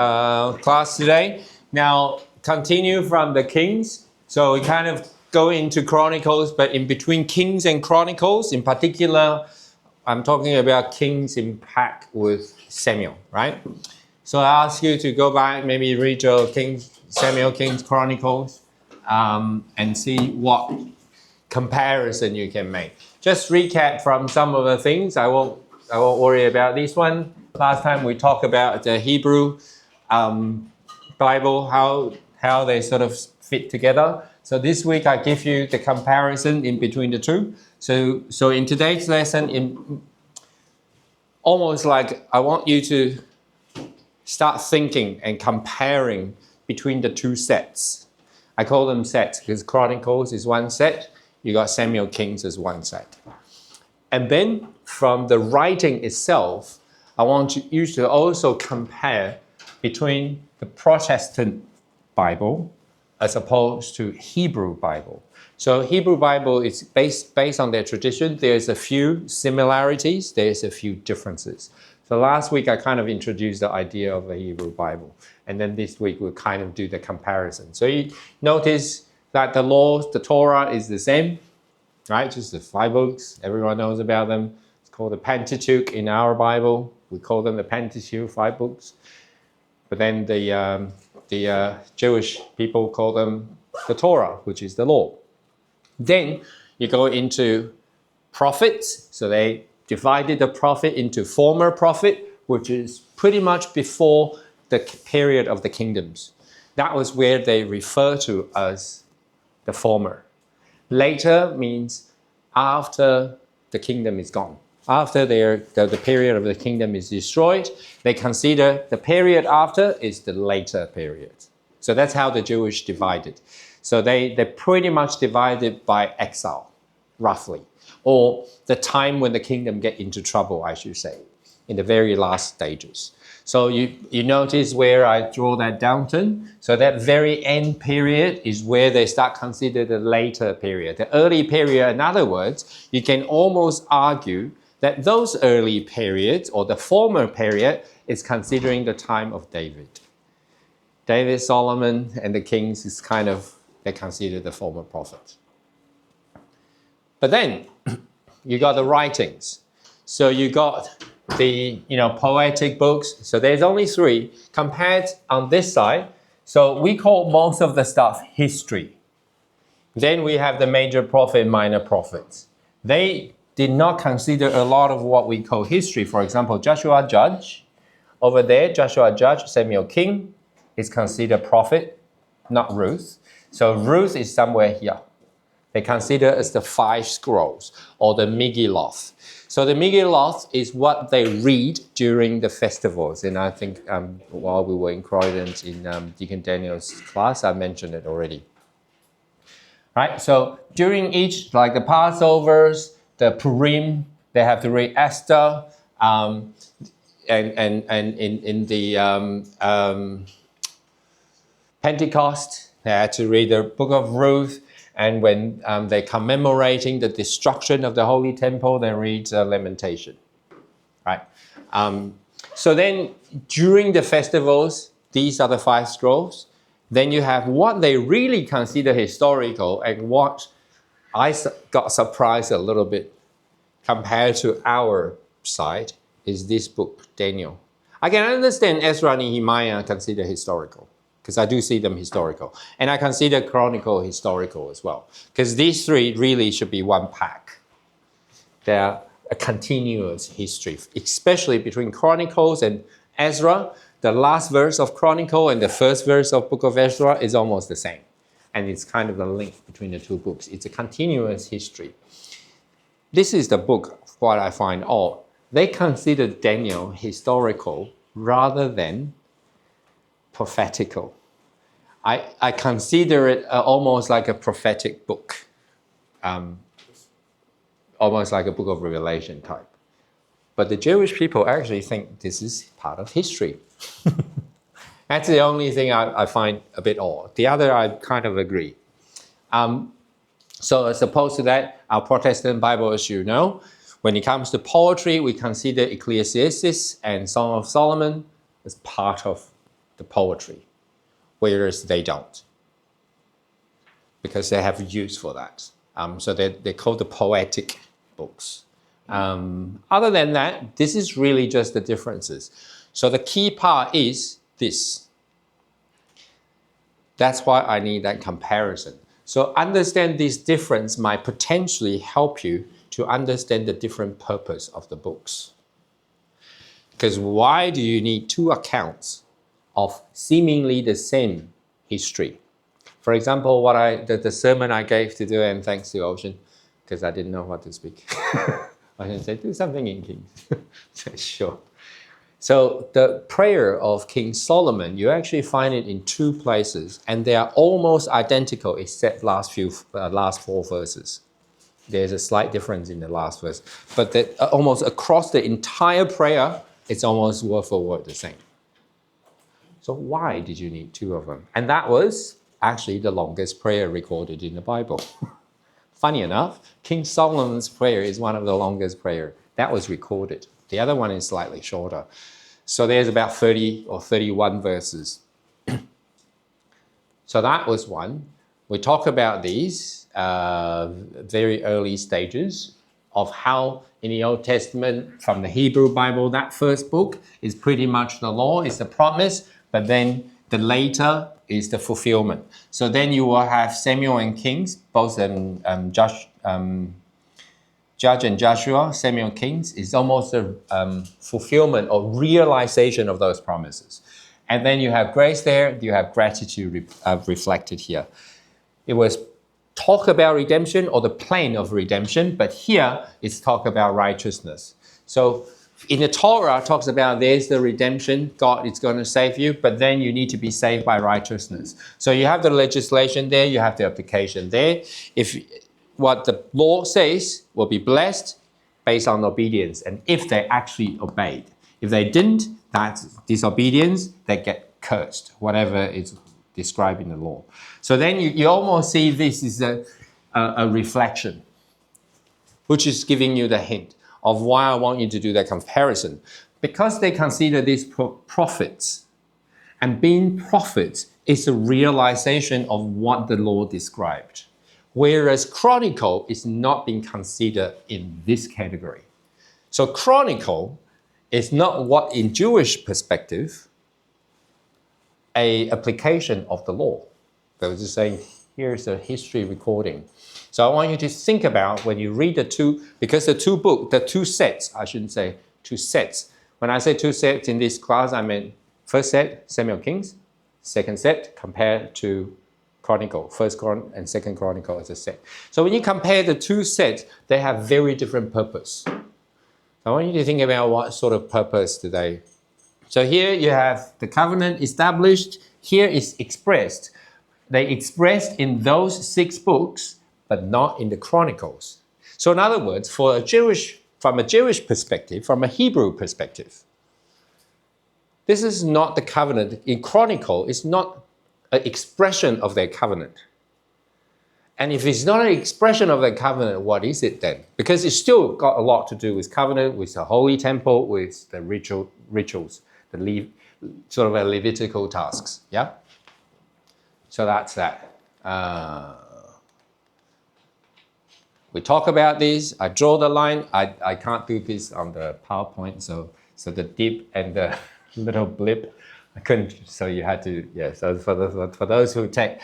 class today. Now, continue from the Kings. So we kind of go into Chronicles, but in between Kings and Chronicles, in particular, I'm talking about Kings impact with Samuel, right? So I ask you to go back, maybe read your Samuel, Kings, Chronicles, and see what comparison you can make. Just recap from some of the things. I won't worry about this one. Last time we talked about the Hebrew Bible, how they sort of fit together. So this week I give you the comparison in between the two. So in today's lesson, almost like I want you to start thinking and comparing between the two sets. I call them sets because Chronicles is one set. You got Samuel, Kings as one set. And then from the writing itself, I want you to also compare between the Protestant Bible as opposed to Hebrew Bible. So Hebrew Bible is based on their tradition. There's a few similarities, there's a few differences. So last week I kind of introduced the idea of the Hebrew Bible. And then this week we'll kind of do the comparison. So you notice that the laws, the Torah is the same, right? Just the 5 books, everyone knows about them. It's called the Pentateuch in our Bible. We call them the Pentateuch, 5 books. But then the Jewish people call them the Torah, which is the law. Then you go into prophets. So they divided the prophet into former prophet, which is pretty much before the period of the kingdoms. That was where they refer to as the former. Later means after the kingdom is gone. After the period of the kingdom is destroyed, they consider the period after is the later period. So that's how the Jewish divided. So they pretty much divided by exile, roughly. Or the time when the kingdom get into trouble, I should say, in the very last stages. So you notice where I draw that downturn. So that very end period is where they start consider the later period. The early period, in other words, you can almost argue that those early periods or the former period is considering the time of David. David, Solomon, and the kings is kind of, they consider the former prophet. But then you got the writings. So you got the poetic books. So there's only 3 compared on this side. So we call most of the stuff history. Then we have the major prophet, minor prophets. They did not consider a lot of what we call history. For example, Joshua Judge. Over there, Joshua Judge, Samuel King is considered prophet, not Ruth. So Ruth is somewhere here. They consider as the 5 scrolls or the Megillah. So the Megillah is what they read during the festivals. And I think while we were in Croydon in Deacon Daniel's class, I mentioned it already. Right? So during each, like the Passovers, the Purim, they have to read Esther, and in the Pentecost, they had to read the book of Ruth. And when they're commemorating the destruction of the Holy Temple, they read Lamentation, right? So then during the festivals, these are the 5 scrolls. Then you have what they really consider historical and what I got surprised a little bit compared to our side is this book, Daniel. I can understand Ezra and Nehemiah consider historical, because I do see them historical. And I consider Chronicle historical as well, because these 3 really should be one pack. They're a continuous history, especially between Chronicles and Ezra. The last verse of Chronicle and the first verse of Book of Ezra is almost the same. And it's kind of the link between the 2 books. It's a continuous history. This is the book, what I find odd. They consider Daniel historical rather than prophetical. I consider it almost like a prophetic book, almost like a book of Revelation type. But the Jewish people actually think this is part of history. That's the only thing I find a bit odd. The other, I kind of agree. So as opposed to that, our Protestant Bible, as you know, when it comes to poetry, we consider Ecclesiastes and Song of Solomon as part of the poetry, whereas they don't, because they have use for that. So they're called the poetic books. Other than that, this is really just the differences. So the key part is this. That's why I need that comparison. So understand this difference might potentially help you to understand the different purpose of the books. Because why do you need two accounts of seemingly the same history? For example, the sermon I gave to do, and thanks to Ocean, because I didn't know what to speak. Ocean said, do something in Kings. Sure. So the prayer of King Solomon, you actually find it in two places, and they are almost identical except last four verses. There's a slight difference in the last verse, but that almost across the entire prayer, it's almost word for word the same. So why did you need two of them? And that was actually the longest prayer recorded in the Bible. Funny enough, King Solomon's prayer is one of the longest prayer that was recorded. The other one is slightly shorter. So there's about 30 or 31 verses. So that was one. We talk about these very early stages of how in the Old Testament, from the Hebrew Bible, that first book is pretty much the law, is the promise, but then the later is the fulfillment. So then you will have Samuel and Kings, both Judge and Joshua, Samuel and Kings, is almost a fulfillment or realization of those promises. And then you have grace there, you have gratitude reflected here. It was talk about redemption or the plan of redemption, but here it's talk about righteousness. So in the Torah, it talks about there's the redemption, God is going to save you, but then you need to be saved by righteousness. So you have the legislation there, you have the application there. If what the law says will be blessed based on obedience, and if they actually obeyed. If they didn't, that's disobedience, they get cursed, whatever is described in the law. So then you almost see this is a reflection, which is giving you the hint of why I want you to do that comparison. Because they consider these prophets, and being prophets is a realization of what the law described. Whereas Chronicle is not being considered in this category. So Chronicle is not what in Jewish perspective, a application of the law. They were just saying, here's a history recording. So I want you to think about when you read the two, because the two sets, I shouldn't say two sets. When I say two sets in this class, I mean first set, Samuel Kings, second set compared to Chronicle, first and second Chronicle as a set. So when you compare the two sets, they have very different purpose. I want you to think about what sort of purpose do they. So here you have the covenant established, here is expressed. They expressed in those 6 books, but not in the Chronicles. So in other words, from a Jewish perspective, from a Hebrew perspective, this is not the covenant. In Chronicle, it's not an expression of their covenant. And if it's not an expression of their covenant, what is it then? Because it's still got a lot to do with covenant, with the holy temple, with the rituals, sort of a Levitical tasks. Yeah? So that's that. We talk about this. I draw the line. I can't do this on the PowerPoint, so the dip and the little blip, I couldn't. So you had to, yeah. So for those who take,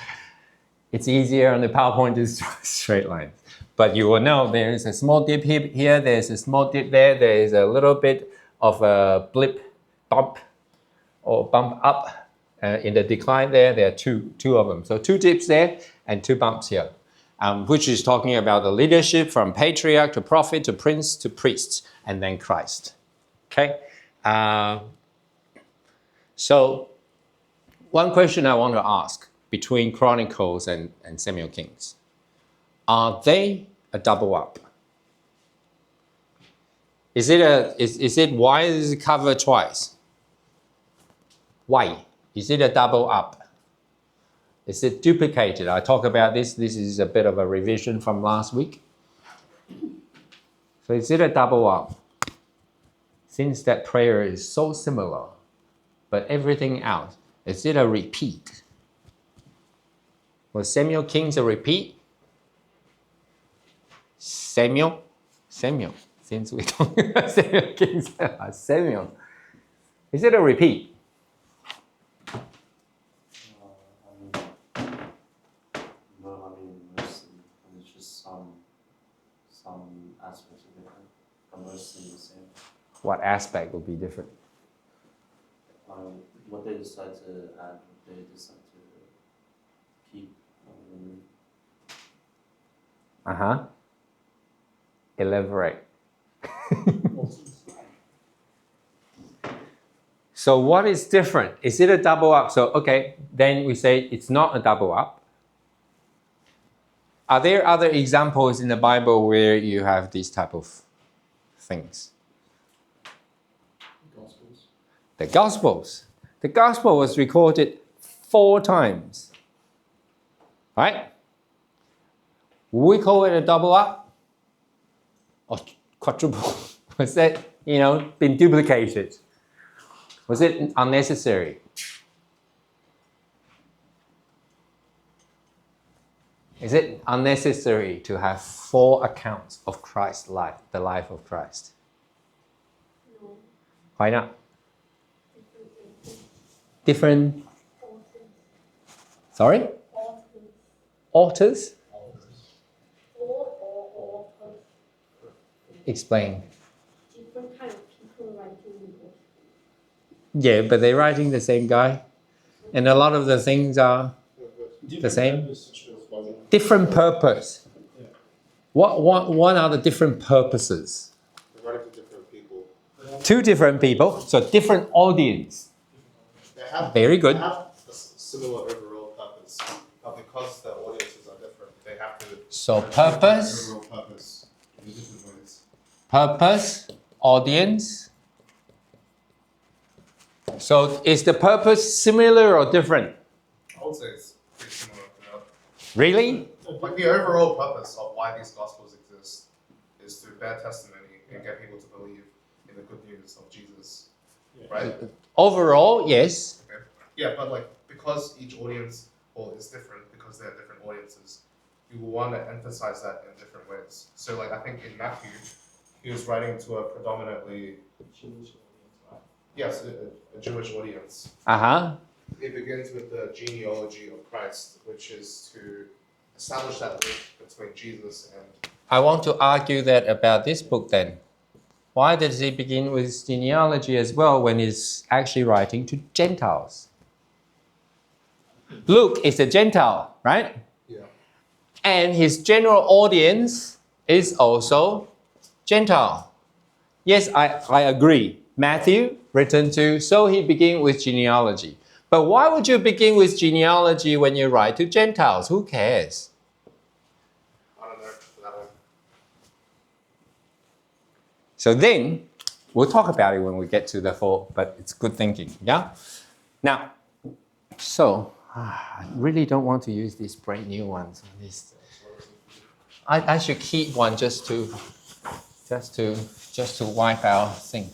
it's easier on the PowerPoint to draw straight lines. But you will know there is a small dip here. There's a small dip there. There is a little bit of a blip, bump, or bump up in the decline there. There are two of them. So 2 dips there and 2 bumps here. Which is talking about the leadership from patriarch to prophet to prince to priest, and then Christ. Okay? So one question I want to ask between Chronicles and Samuel Kings. Are they a double up? Why is it covered twice? Why? Is it a double up? Is it duplicated? I talk about this. This is a bit of a revision from last week. So is it a double up? Since that prayer is so similar, but everything else, Is it a repeat? Was Samuel Kings a repeat? Samuel. Since we talk about Samuel Kings, Samuel. Is it a repeat? No, mostly. It's just some aspects are different, but mostly the same. What aspect will be different? What they decide to add, what they decide to keep. Elaborate. So what is different? Is it a double up? So okay, then we say it's not a double up. Are there other examples in the Bible where you have these type of things? Gospels. The Gospels. The Gospel was recorded 4 times. Right? We call it a double up or quadruple. Was that, been duplicated? Was it unnecessary? Is it unnecessary to have 4 accounts of Christ's life, the life of Christ? No. Why not? Different. Sorry? Authors? Explain. Different kind of people writing the book. Yeah, but they're writing the same guy. And a lot of the things are the same. Different purpose. What are the different purposes? They're writing to different people. 2 different people, so different audience. Very good. They have a similar overall purpose, but because the audiences are different, they have to. So purpose. Overall purpose in different ways. Purpose, audience. So is the purpose similar or different? I would say it's pretty similar. Really? Like the overall purpose of why these gospels exist is to bear testimony and get people to believe in the good news of Jesus, right? Overall, yes. Okay. Yeah, but because each audience is different, because they're different audiences, you will want to emphasize that in different ways. So I think in Matthew, he was writing to a predominantly Jewish audience, right? yes, a Jewish audience. It begins with the genealogy of Christ, which is to establish that link between Jesus and. I want to argue that about this book then. Why does he begin with genealogy as well when he's actually writing to Gentiles? Luke is a Gentile, right? Yeah. And his general audience is also Gentile. Yes, I agree. Matthew written to, so he begins with genealogy. But why would you begin with genealogy when you write to Gentiles? Who cares? I don't know for that one. So then, we'll talk about it when we get to the 4, but it's good thinking, yeah? Now, so, I really don't want to use these brand new ones. I should keep one just to wipe our thing.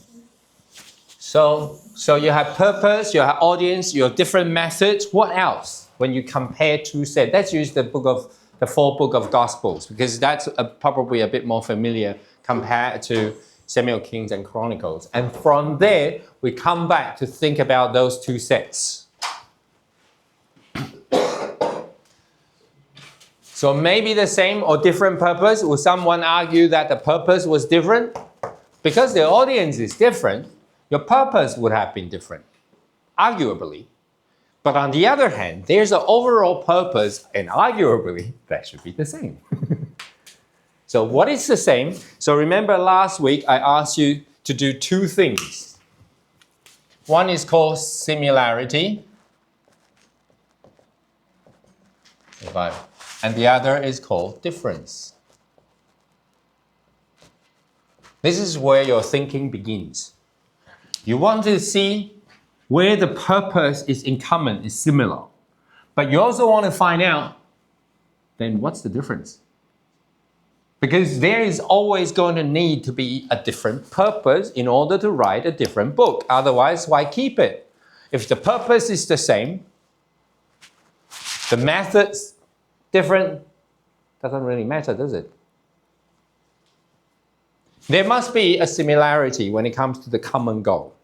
So you have purpose, you have audience, you have different methods. What else? When you compare 2 sets, let's use the 4 book of Gospels because that's probably a bit more familiar compared to Samuel Kings and Chronicles. And from there, we come back to think about those 2 sets. So maybe the same or different purpose. Will someone argue that the purpose was different? Because the audience is different, your purpose would have been different, arguably. But on the other hand, there's an overall purpose, and arguably, that should be the same. So what is the same? So remember last week, I asked you to do 2 things. One is called similarity. And the other is called difference. This is where your thinking begins. You want to see where the purpose is in common, is similar. But you also want to find out, then what's the difference? Because there is always going to need to be a different purpose in order to write a different book. Otherwise, why keep it? If the purpose is the same, the methods different, doesn't really matter, does it? There must be a similarity when it comes to the common goal,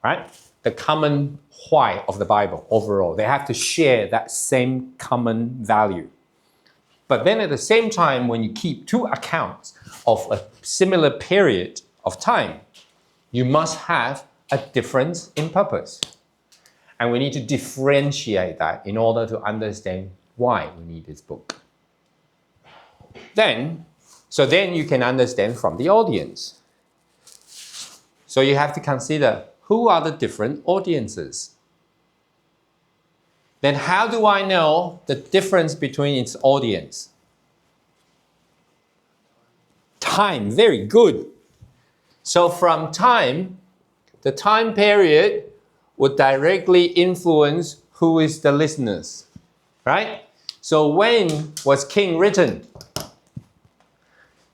right? The common why of the Bible overall. They have to share that same common value. But then at the same time, when you keep two accounts of a similar period of time, you must have a difference in purpose. And we need to differentiate that in order to understand why we need this book. Then you can understand from the audience. So you have to consider who are the different audiences. Then how do I know the difference between its audience? Time, very good. So from time, the time period would directly influence who is the listeners, right? So when was King written?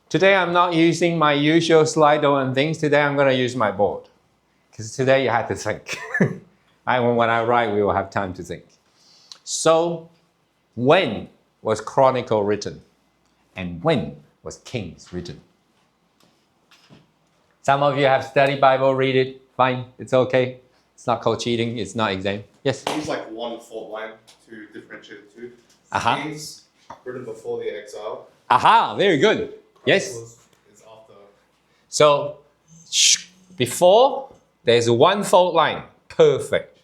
Today I'm not using my usual Slido and things. Today I'm going to use my board. Because today you have to think. When I write, we will have time to think. So when was Chronicle written? And when was Kings written? Some of you have studied Bible, read it. Fine, it's okay. It's not called cheating, it's not exam. Yes? Use like one fault line to differentiate the two. Uh-huh. Kings written before the exile. Aha, very good. Yes? Chronicles is after. So, before, there's one fault line. Perfect.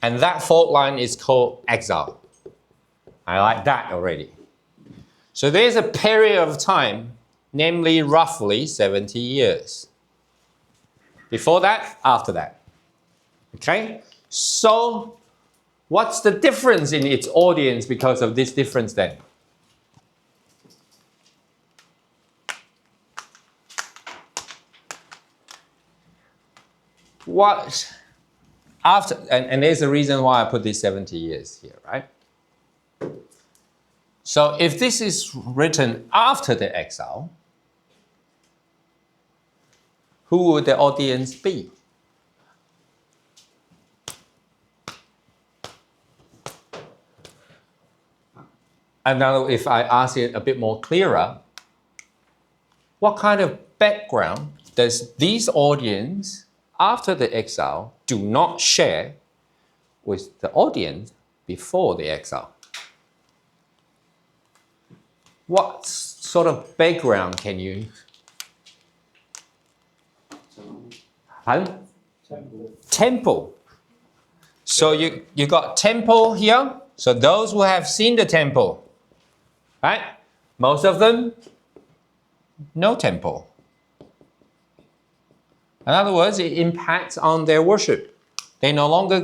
And that fault line is called exile. I like that already. So there's a period of time, namely roughly 70 years. Before that, after that. Okay? So, what's the difference in its audience because of this difference then? What after, and there's a reason why I put these 70 years here, right? So if this is written after the exile, who would the audience be? And now if I ask it a bit more clearer, what kind of background does this audience after the exile do not share with the audience before the exile? What sort of background can you? Temple. So you got temple here. So those who have seen the temple, right? Most of them, no temple. In other words, it impacts on their worship. They no longer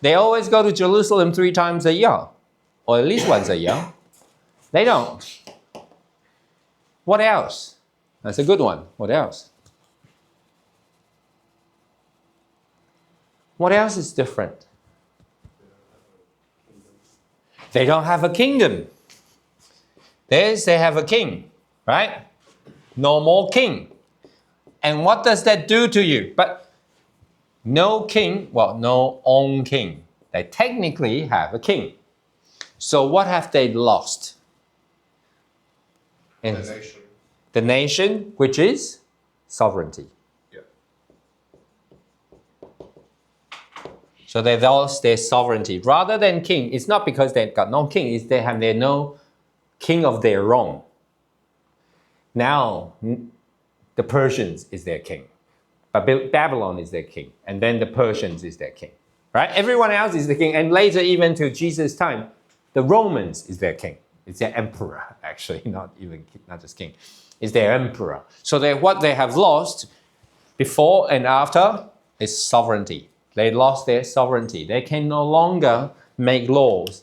they always go to Jerusalem 3 times a year, or at least once a year. They don't. What else? That's a good one. What else? What else is different? They don't have a kingdom. They have a king, right? No more king. And what does that do to you? But no king, well, no own king. They technically have a king. So what have they lost? The nation. The nation, which is sovereignty. Yeah. So they lost their sovereignty. Rather than king, it's not because they've got no king, it's they have no king of their own. Now, the Persians is their king. But Babylon is their king. And then the Persians is their king. Right? Everyone else is the king. And later, even to Jesus' time, the Romans is their king. It's their emperor, actually, not just king. It's their emperor. So what they have lost before and after is sovereignty. They lost their sovereignty. They can no longer make laws.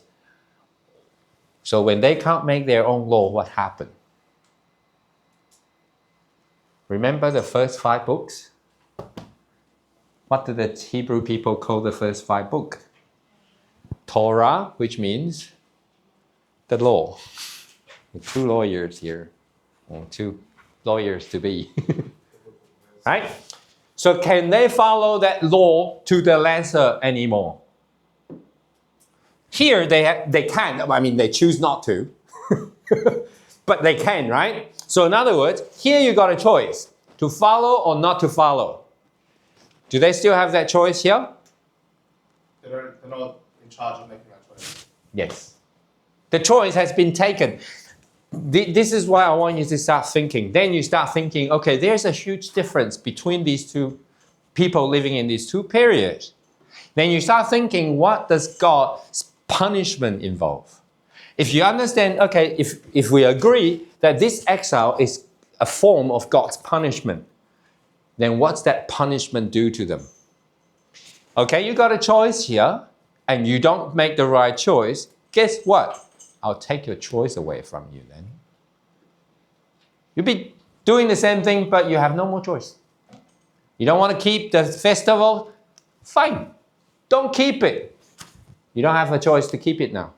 So when they can't make their own law, what happened? Remember the first 5 books? What did the Hebrew people call the first 5 books? Torah, which means the law. 2 lawyers here, or 2 lawyers to be. Right? So can they follow that law to the letter anymore? Here they can. I mean, they choose not to. But they can, right? So in other words, here you got a choice to follow or not to follow. Do they still have that choice here? They're not in charge of making that choice. Yes. The choice has been taken. This is why I want you to start thinking. Then you start thinking, okay, there's a huge difference between these two people living in these two periods. Then you start thinking, what does God's punishment involve? If you understand, okay, if we agree that this exile is a form of God's punishment, then what's that punishment do to them? Okay, you got a choice here, and you don't make the right choice. Guess what? I'll take your choice away from you then. You'll be doing the same thing, but you have no more choice. You don't want to keep the festival? Fine. Don't keep it. You don't have a choice to keep it now.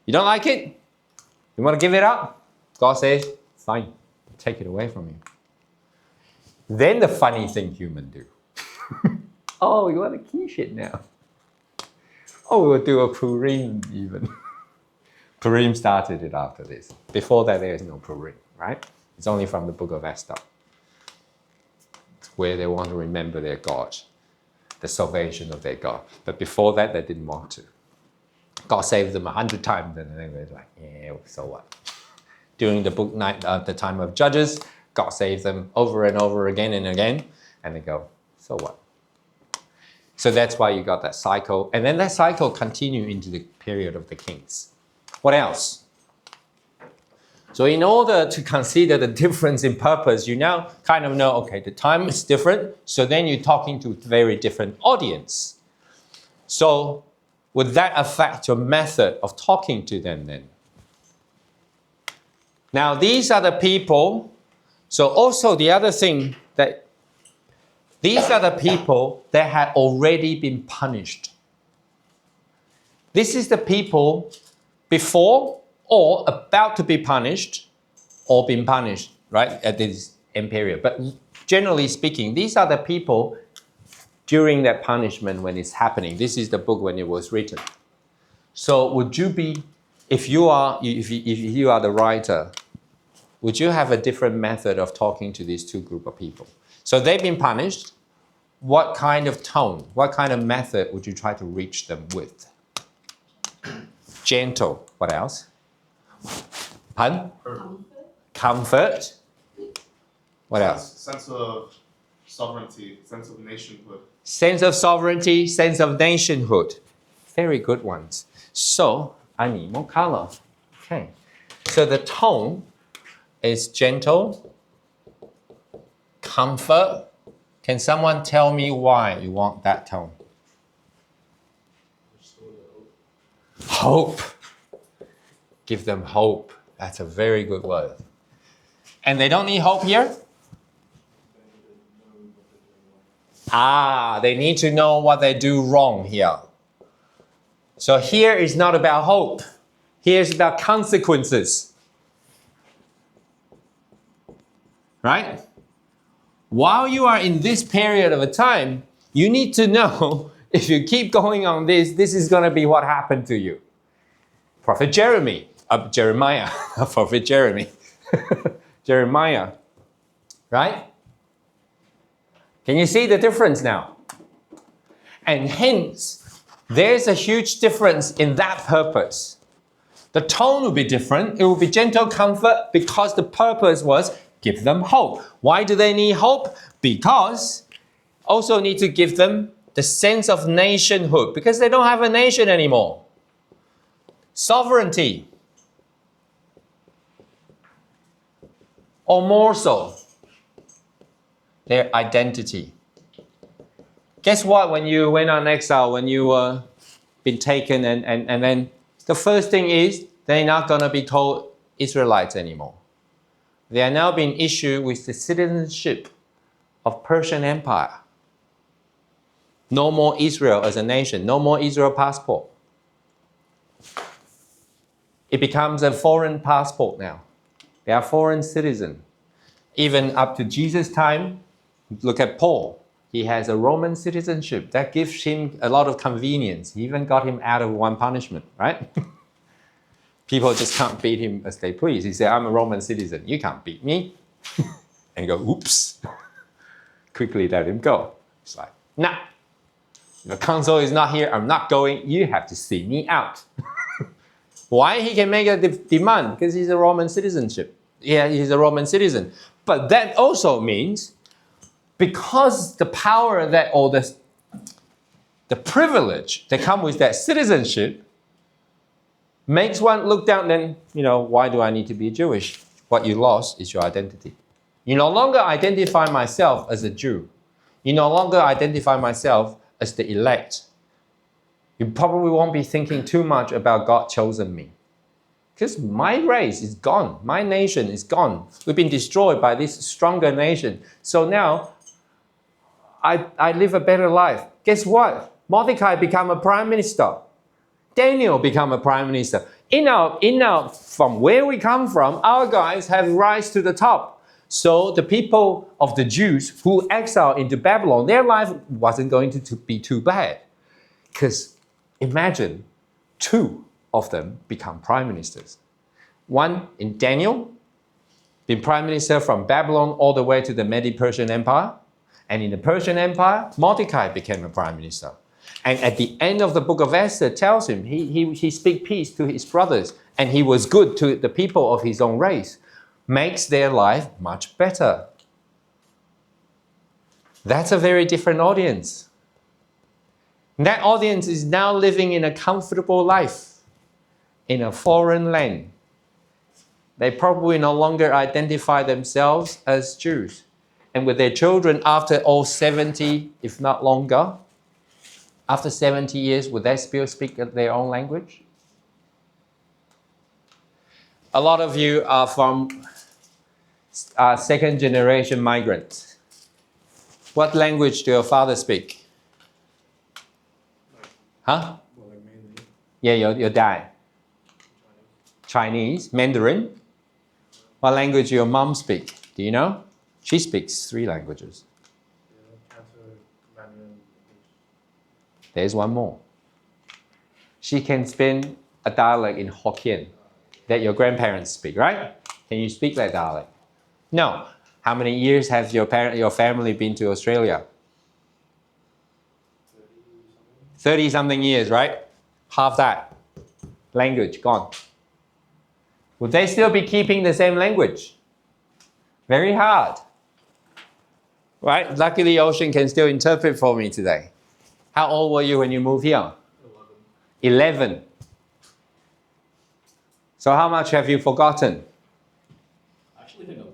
You don't like it? You want to give it up? God says, fine, take it away from you. Then the funny thing humans do. Oh, you want to keep it now? Oh, we'll do a Purim even. Purim started it after this. Before that, there is no Purim, right? It's only from the book of Esther. It's where they want to remember their God, the salvation of their God. But before that, they didn't want to. God saved them 100 times, and then they were like, yeah, so what? During the book night, the time of Judges, God saved them over and over again and again, and they go, so what? So that's why you got that cycle, and then that cycle continued into the period of the kings. What else? So in order to consider the difference in purpose, you now kind of know, okay, the time is different, so then you're talking to a very different audience. So would that affect your method of talking to them then? Now, these are the people, so also the other thing that these are the people that had already been punished. This is the people before or about to be punished or been punished, right, at this end period. But generally speaking, these are the people during that punishment when it's happening. This is the book when it was written. So would you be, if you are the writer, would you have a different method of talking to these two group of people? So they've been punished. What kind of tone, what kind of method would you try to reach them with? Gentle. What else? Pardon? Comfort. What else? Sense of sovereignty, sense of nationhood. Sense of sovereignty, sense of nationhood. Very good ones. So, I need more color. Okay. So the tone is gentle, comfort. Can someone tell me why you want that tone? Hope. Give them hope. That's a very good word. And they don't need hope here? They need to know what they do wrong here. So here is not about hope. Here is about consequences. Right? While you are in this period of a time, you need to know if you keep going on this is going to be what happened to you. Prophet Jeremiah, Prophet Jeremy, Jeremiah, right? Can you see the difference now? And hence, there's a huge difference in that purpose. The tone will be different. It will be gentle comfort because the purpose was give them hope. Why do they need hope? Because also need to give them the sense of nationhood because they don't have a nation anymore. Sovereignty. Or more so, their identity. Guess what? When you went on exile, when you were been taken and then the first thing is they're not going to be called Israelites anymore. They are now being issued with the citizenship of Persian Empire. No more Israel as a nation. No more Israel passport. It becomes a foreign passport now. They are foreign citizens. Even up to Jesus' time, Look at Paul. He has a Roman citizenship. That gives him a lot of convenience. He even got him out of one punishment, right? People just can't beat him as they please. He said, I'm a Roman citizen. You can't beat me. And go, oops. Quickly let him go. It's like, nah. The consul is not here. I'm not going. You have to see me out. Why? He can make a demand because he's a Roman citizenship. Yeah, he's a Roman citizen. But that also means because the power that or the privilege that comes with that citizenship makes one look down, then, why do I need to be Jewish? What you lost is your identity. You no longer identify myself as a Jew. You no longer identify myself as the elect. You probably won't be thinking too much about God chosen me. Because my race is gone. My nation is gone. We've been destroyed by this stronger nation. So now, I live a better life. Guess what? Mordecai become a prime minister. Daniel become a prime minister. From where we come from, our guys have rise to the top. So the people of the Jews who exiled into Babylon, their life wasn't going to be too bad. Because imagine 2 of them become prime ministers. One in Daniel, been prime minister from Babylon all the way to the Medo-Persian Empire. And in the Persian Empire, Mordecai became a prime minister. And at the end of the book of Esther tells him he speak peace to his brothers and he was good to the people of his own race. Makes their life much better. That's a very different audience. That audience is now living in a comfortable life in a foreign land. They probably no longer identify themselves as Jews. And with their children, after all 70, if not longer, after 70 years, would they still speak their own language? A lot of you are from second generation migrants. What language do your father speak? Huh? Yeah, your dad. Chinese, Mandarin. What language do your mom speak? Do you know? She speaks 3 languages. There's one more. She can speak a dialect in Hokkien that your grandparents speak, right? Can you speak that dialect? No. How many years has your family been to Australia? 30-something years, right? Half that. Language gone. Would they still be keeping the same language? Very hard. Right? Luckily, Ocean can still interpret for me today. How old were you when you moved here? 11. So how much have you forgotten? Actually, I don't know.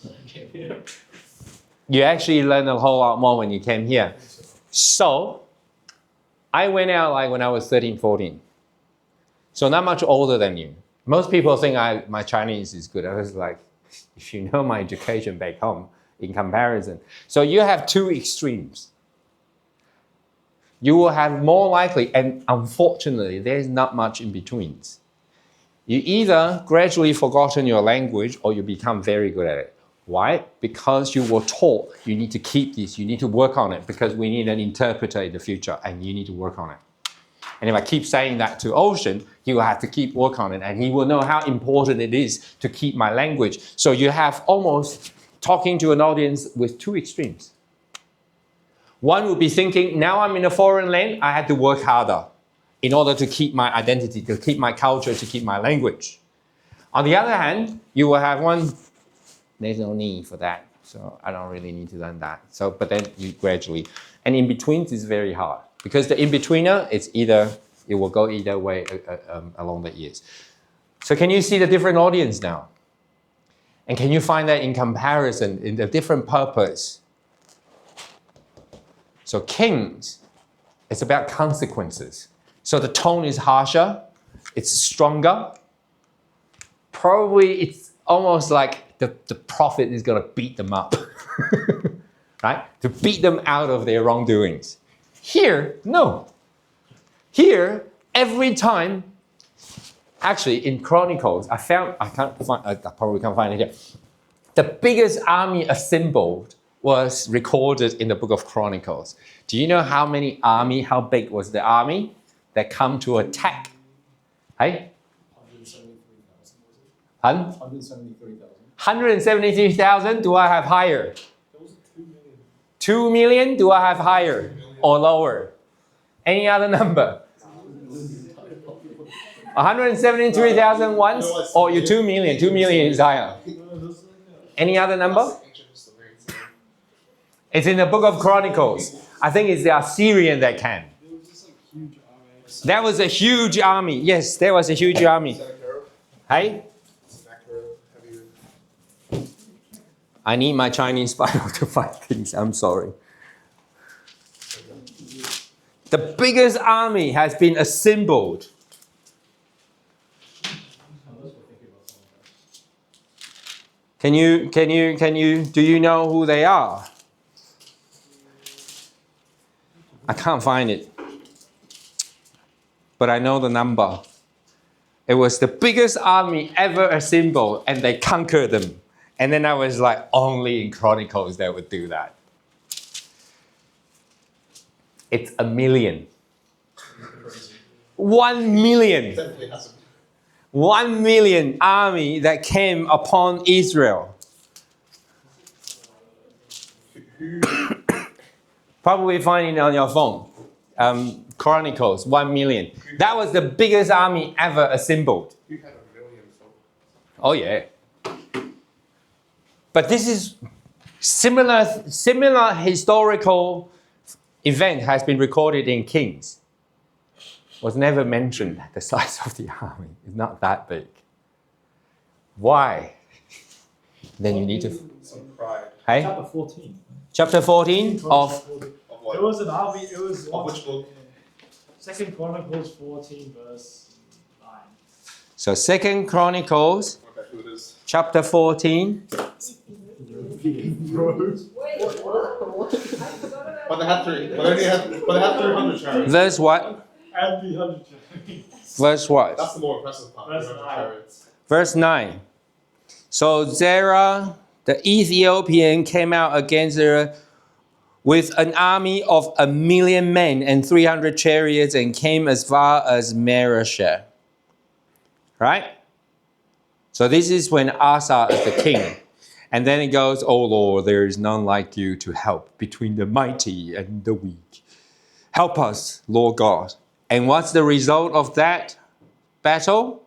I came here. You actually learned a whole lot more when you came here. So, I went out like when I was 13, 14. So not much older than you. Most people think my Chinese is good. I was like, if you know my education back home in comparison. So you have 2 extremes. You will have more likely, and unfortunately, there's not much in between. You either gradually forgotten your language or you become very good at it. Why? Because you were taught you need to keep this, you need to work on it because we need an interpreter in the future and you need to work on it. And if I keep saying that to Ocean, he will have to keep work on it and he will know how important it is to keep my language. So you have almost talking to an audience with 2 extremes. One would be thinking, now I'm in a foreign land, I have to work harder in order to keep my identity, to keep my culture, to keep my language. On the other hand, you will have one, there's no need for that, so I don't really need to learn that. So, but then you gradually, and in between is very hard because the in-betweener, it will go either way along the years. So can you see the different audience now? And can you find that in comparison, in the different purpose? So kings, it's about consequences. So the tone is harsher, it's stronger. Probably it's almost like the prophet is going to beat them up, right? To beat them out of their wrongdoings. Here, no. Here, every time, actually in Chronicles, I probably can't find it here. The biggest army assembled was recorded in the book of Chronicles. Do you know how big was the army that come to attack? Hey? 173,000. Do I have higher? 2 million. Do I have higher or lower? Any other number? 173,000 once, or you 2 million? 2 million is higher. Any other number? It's in the book of Chronicles. I think it's the Assyrian that came. That was a huge army. Yes, there was a huge army. Hey? I need my Chinese Bible to find things. I'm sorry. The biggest army has been assembled. Do you know who they are? I can't find it. But I know the number. It was the biggest army ever assembled, and they conquered them. And then I was like, only in Chronicles they would do that. It's 1 million. 1 million. 1 million army that came upon Israel. Probably find it on your phone. Chronicles, 1 million. That was the biggest army ever assembled. You had 1 million. Oh yeah. But this is similar historical event has been recorded in Kings. Was never mentioned the size of the army. It's not that big. Why? Then you need to. Some pride. Hey? Chapter 14. Chapter 14 of. It was an army. It was. Of which book? 2 Chronicles 14 verse 9. So 2 Chronicles, chapter 14. But they had 300 chariots. Verse what? And the 100 chariots. Verse what? That's the more impressive part. Verse 300 9. chariots. Verse 9. So Zerah, the Ethiopian, came out against her with an army of 1 million men and 300 chariots and came as far as Mareshah. Right? So this is when Asa is the king. And then it goes, "O Lord, there is none like you to help between the mighty and the weak. Help us, Lord God." And what's the result of that battle?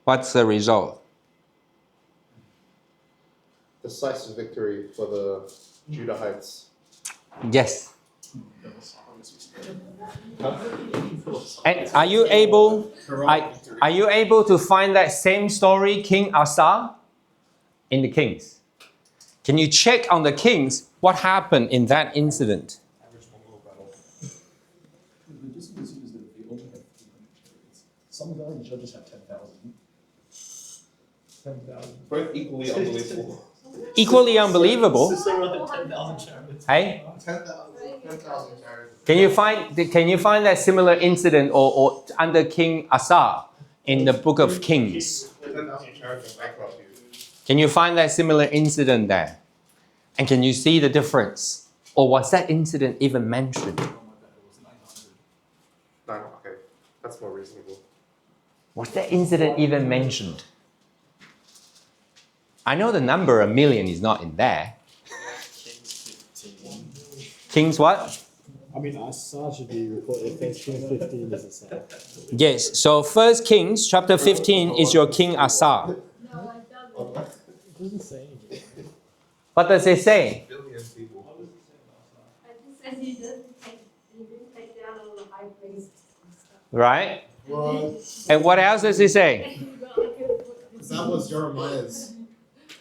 What's the result? Decisive victory for the Judahites. Yes. And are you able to find that same story, King Asa, in the Kings? Can you check on the Kings what happened in that incident? Some of the judges have 10,000. 10,000. Both equally unbelievable. Equally unbelievable. 10,000 chariots. Hey? 10,000 chariots. Can you find that similar incident or under King Asa in the book of Kings? 10,000 chariots bankrupt you. Can you find that similar incident there? And can you see the difference? Or was that incident even mentioned? No, okay. That's more reasonable. Was that incident even mentioned? I know the number 1 million is not in there. Kings what? I mean, Asa should be recorded. Kings 15 is the same. Yes, so 1 Kings chapter 15 is your King Asa. No, it doesn't. It doesn't say anything. What does it say? Billion people. It just says he didn't take down all the high priests and stuff. Right? What? And what else does it say? That was Jeremiah's.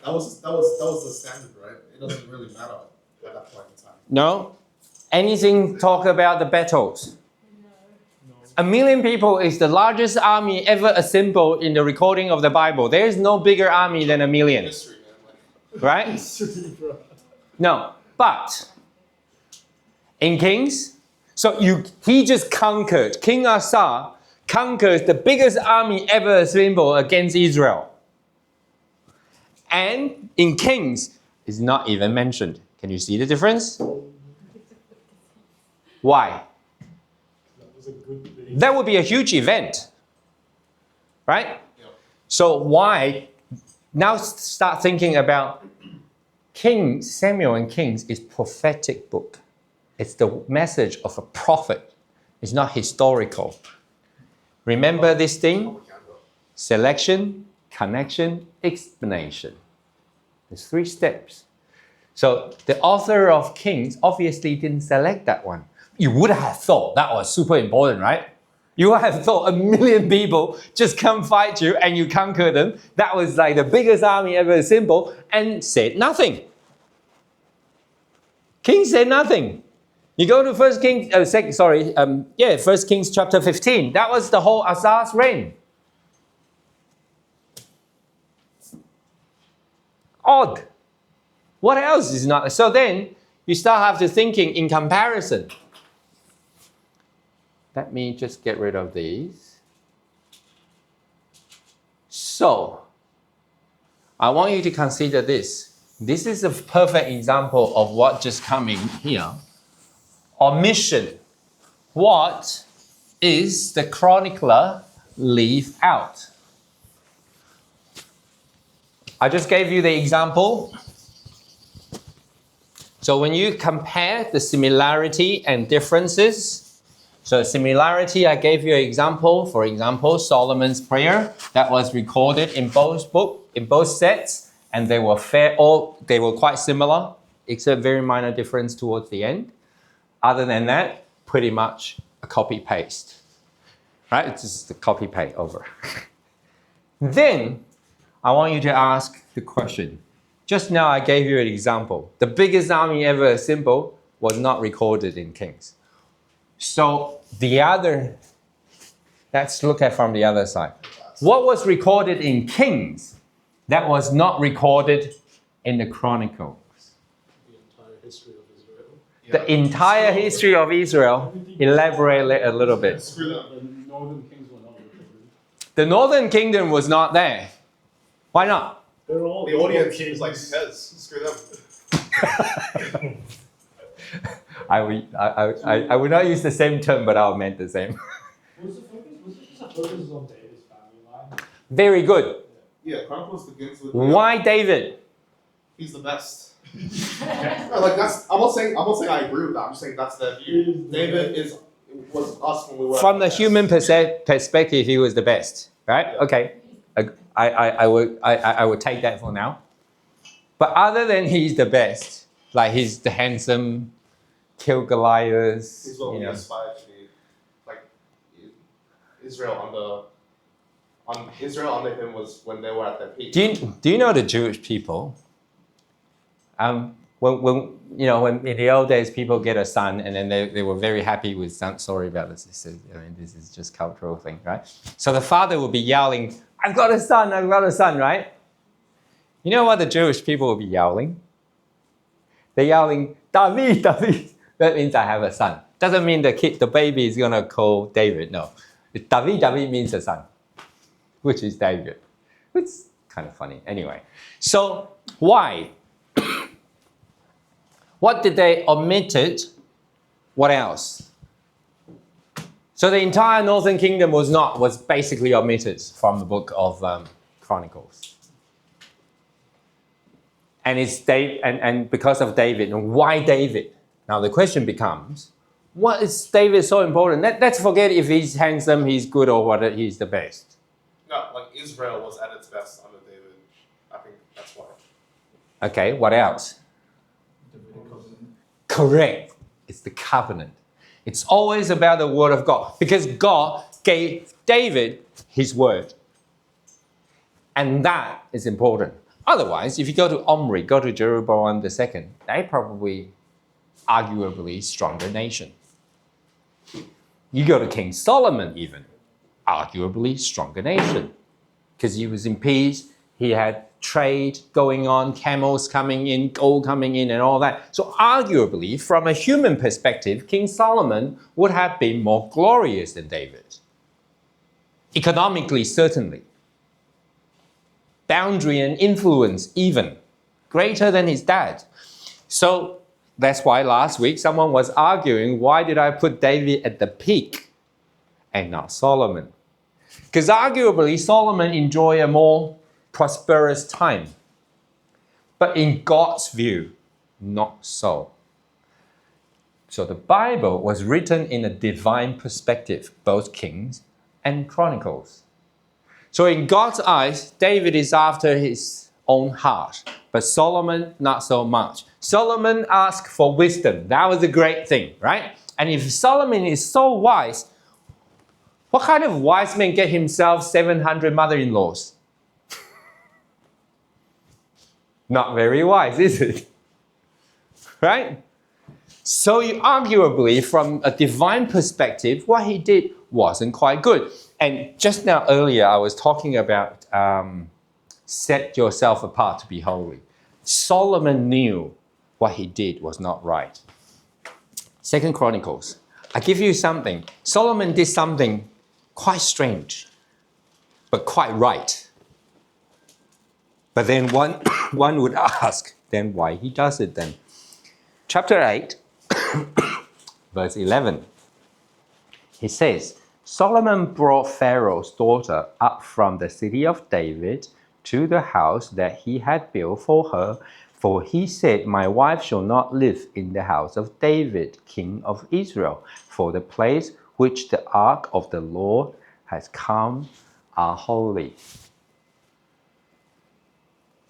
That was the standard, right? It doesn't really matter at that point in time. No? Anything talk about the battles? 1 million people is the largest army ever assembled in the recording of the Bible. There is no bigger army than 1 million. History, man. Right? No. But in Kings, he just conquered. King Asa conquered the biggest army ever assembled against Israel. And in Kings, it's not even mentioned. Can you see the difference? Why? That was a good thing. That would be a huge event, right? So why? Now start thinking about Kings. Samuel and Kings is prophetic book. It's the message of a prophet. It's not historical. Remember this thing? Selection, connection, explanation. There's 3 steps. So the author of Kings obviously didn't select that one. You would have thought that was super important, right? You would have thought 1 million people just come fight you and you conquer them. That was like the biggest army ever assembled, and said nothing. King said nothing. You go to 1 Kings chapter 15. That was the whole Asa's reign. Odd. What else is not? So then you start have to thinking in comparison. Let me just get rid of these. So I want you to consider this. This is a perfect example of what just coming here. Omission. What is the chronicler leave out? I just gave you the example. So when you compare the similarity and differences, so similarity, I gave you an example. For example, Solomon's prayer that was recorded in both sets, and they were they were quite similar, except very minor difference towards the end. Other than that, pretty much a copy paste, right? It's just a copy paste over. Then I want you to ask the question. Just now I gave you an example. The biggest army ever assembled was not recorded in Kings. So let's look at from the other side. What was recorded in Kings that was not recorded in the Chronicles? The entire history of Israel. The entire history of Israel. Elaborate a little bit. Screw that. The northern kings were not recorded. The northern kingdom was not there. Why not? They're all The audience kings. is like says, screw them. I would not use the same term, but I meant the same. Was it just a focus on David's family line? Very good. Yeah, Chronicles begins with Why David? he's the best. No, like I'm not saying I agree with that. I'm just saying that's their view. David was us when we were From the human perspective, he was the best, right? Okay, I would take that for now. But other than he's the best, like he's the handsome, kill Goliath. He's what we aspire to be. Like Israel under him was when they were at their peak. Do you know the Jewish people? When in the old days people get a son and then they were very happy with son. Sorry about this. This is just cultural thing, right? So the father would be yelling, I've got a son, right? You know what the Jewish people will be yelling? They're yelling, David, David. That means I have a son. Doesn't mean the baby is gonna call David. No, David means a son, which is David. It's kind of funny. Anyway, so why? What did they omitted? What else? So the entire northern kingdom was basically omitted from the book of Chronicles. And and because of David. And why David? Now the question becomes, what is David so important? Let's forget if he's handsome, he's good, or whether he's the best. No, like Israel was at its best under David. I think that's why. Okay, what else? Correct. It's the covenant. It's always about the word of God. Because God gave David his word. And that is important. Otherwise, if you go to Omri, go to Jeroboam II, they probably arguably stronger nation. You go to King Solomon even, arguably stronger nation. Because he was in peace, he had trade going on, camels coming in, gold coming in, and all that. So arguably, from a human perspective, King Solomon would have been more glorious than David. Economically, certainly. boundary and influence even. Greater than his dad. So that's why last week someone was arguing, why did I put David at the peak and not Solomon? Because arguably Solomon enjoyed a more prosperous time. But in God's view, not so. So the Bible was written in a divine perspective, both Kings and Chronicles. So in God's eyes, David is after his own heart, but Solomon not so much. Solomon asked for wisdom. That was a great thing, right? And if Solomon is so wise, what kind of wise man get himself 700 mother-in-laws? Not very wise, is it? Right? So arguably, from a divine perspective, what he did wasn't quite good. And just now earlier, I was talking about set yourself apart to be holy. Solomon knew what he did was not right. 2 Chronicles. I give you something. Solomon did something quite strange, but quite right. But then one would ask, then why he does it then? Chapter 8, verse 11. He says, Solomon brought Pharaoh's daughter up from the city of David to the house that he had built for her, for he said, my wife shall not live in the house of David, king of Israel, for the place which the ark of the Lord has come are holy.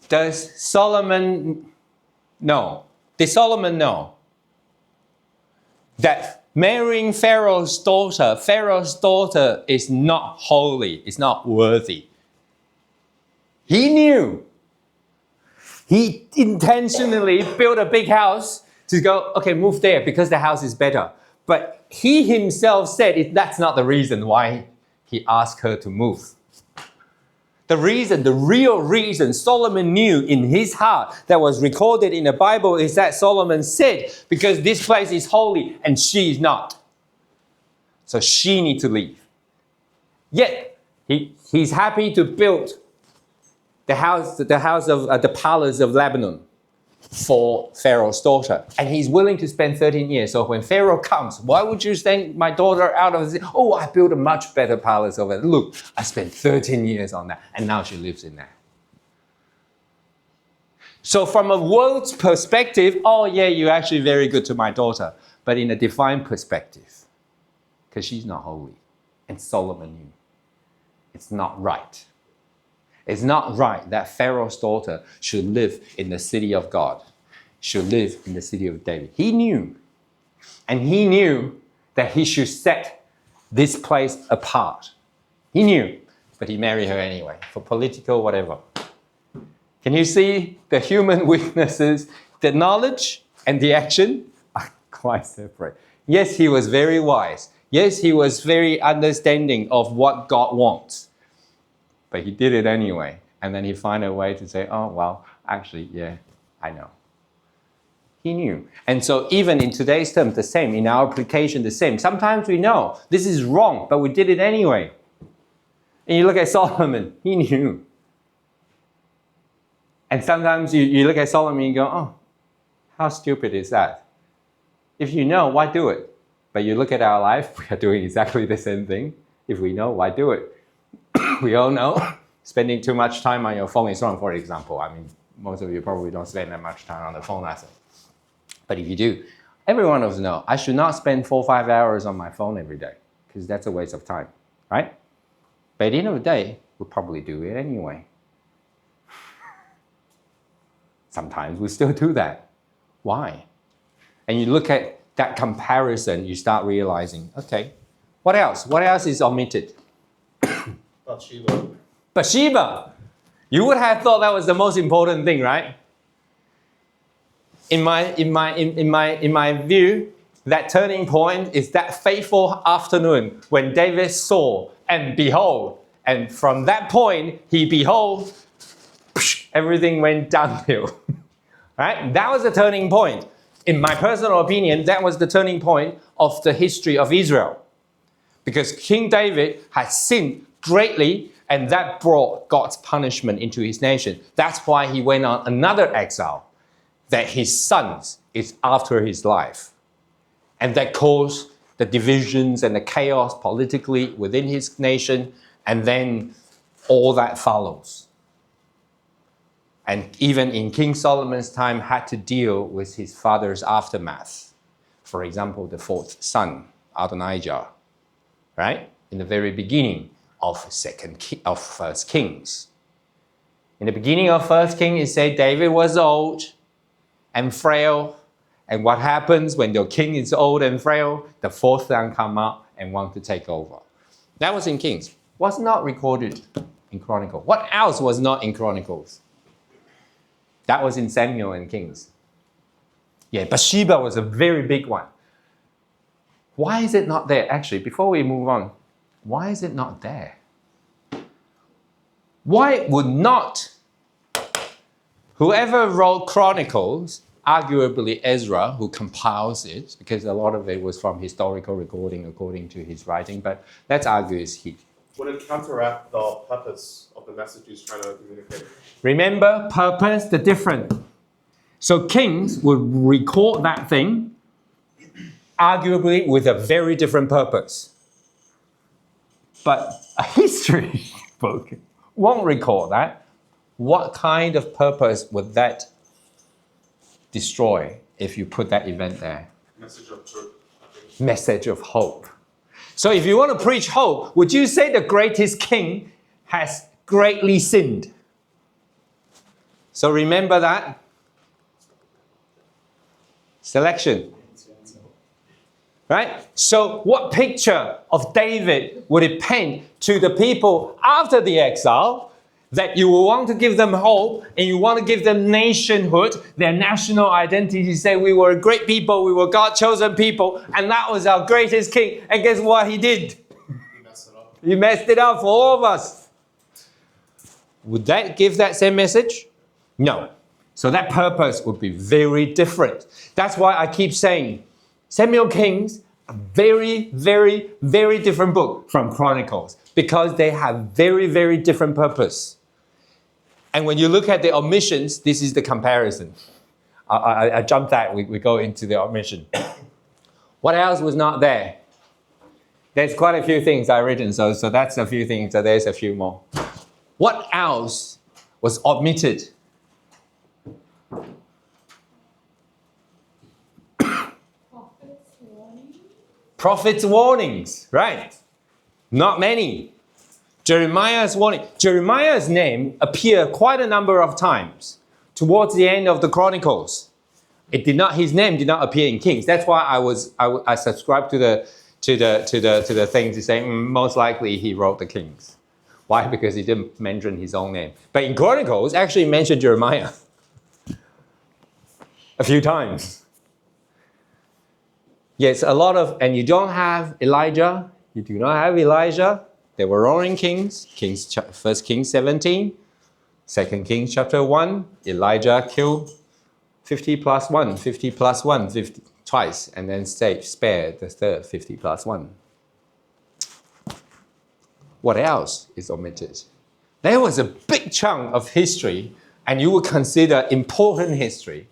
Does Solomon know? Did Solomon know that marrying Pharaoh's daughter is not holy, is not worthy? He knew. He intentionally built a big house to go, okay, move there because the house is better. But he himself said that's not the reason why he asked her to move. The real reason Solomon knew in his heart that was recorded in the Bible is that Solomon said, because this place is holy and she is not. So she needs to leave. Yet, he's happy to build the palace of Lebanon for Pharaoh's daughter. And he's willing to spend 13 years. So when Pharaoh comes, why would you send my daughter out of the... Oh, I built a much better palace over there. Look, I spent 13 years on that. And now she lives in there. So from a world's perspective, oh yeah, you're actually very good to my daughter. But in a divine perspective, because she's not holy. And Solomon knew. It's not right. It's not right that Pharaoh's daughter should live in the city of God, should live in the city of David. He knew. And he knew that he should set this place apart. He knew, but he married her anyway, for political whatever. Can you see the human weaknesses? The knowledge and the action are quite separate. Yes, he was very wise. Yes, he was very understanding of what God wants. But he did it anyway. And then he found a way to say, oh, well, actually, yeah, I know. He knew. And so even in today's terms, the same. In our application, the same. Sometimes we know this is wrong, but we did it anyway. And you look at Solomon, he knew. And sometimes you look at Solomon and you go, oh, how stupid is that? If you know, why do it? But you look at our life, we are doing exactly the same thing. If we know, why do it? We all know spending too much time on your phone is wrong, for example. I mean, most of you probably don't spend that much time on the phone, I say. But if you do, every one of us know I should not spend 4 or 5 hours on my phone every day because that's a waste of time, right? But at the end of the day, we'll probably do it anyway. Sometimes we still do that. Why? And you look at that comparison, you start realizing, okay, what else? What else is omitted? Bathsheba. You would have thought that was the most important thing, right? In my view, that turning point is that fateful afternoon when David saw and behold, and from that point he behold, everything went downhill. Right? That was the turning point. In my personal opinion, that was the turning point of the history of Israel. Because King David had sinned greatly And that brought God's punishment into his nation. That's why he went on another exile, that his sons is after his life. And that caused the divisions and the chaos politically within his nation, and then all that follows. And even in King Solomon's time, had to deal with his father's aftermath. For example, the fourth son, Adonijah, right? In the very beginning of First Kings. In the beginning of First Kings, it said David was old and frail. And what happens when the king is old and frail? The fourth son come up and want to take over. That was in Kings. Was not recorded in Chronicles. What else was not in Chronicles? That was in Samuel and Kings. Yeah, Bathsheba was a very big one. Why is it not there? Actually, before we move on, why is it not there? Why would not whoever wrote Chronicles, arguably Ezra, who compiles it, because a lot of it was from historical recording according to his writing, but let's argue is he. Would it counteract the purpose of the message he's trying to communicate? Remember, purpose, the different. So kings would record that thing, arguably with a very different purpose. But a history book won't record that. What kind of purpose would that destroy if you put that event there? Message of truth. Message of hope. So if you want to preach hope, would you say the greatest king has greatly sinned? So remember that. Selection. Right? So what picture of David would it paint to the people after the exile, that you will want to give them hope and you want to give them nationhood, their national identity, say we were a great people, we were God's chosen people, and that was our greatest king. And guess what he did? He messed it up. He messed it up for all of us. Would that give that same message? No. So that purpose would be very different. That's why I keep saying Samuel Kings, a very, very, very different book from Chronicles, because they have very, very different purpose. And when you look at the omissions, this is the comparison. I jumped that, we go into the omission. What else was not there? There's quite a few things I've written, so that's a few things, so there's a few more. What else was omitted? Prophet's warnings, right? Not many. Jeremiah's warning. Jeremiah's name appeared quite a number of times towards the end of the Chronicles. His name did not appear in Kings. That's why I subscribed to the thing to say most likely he wrote the Kings. Why? Because he didn't mention his own name. But in Chronicles, actually mentioned Jeremiah a few times. Yes, a lot of, and you don't have Elijah. You do not have Elijah. They were all in Kings. 1 Kings 17, 2 Kings chapter 1. Elijah killed 50 plus 1, 50 plus 1, 50 twice, and then spared the third 50 plus 1. What else is omitted? There was a big chunk of history, and you would consider important history.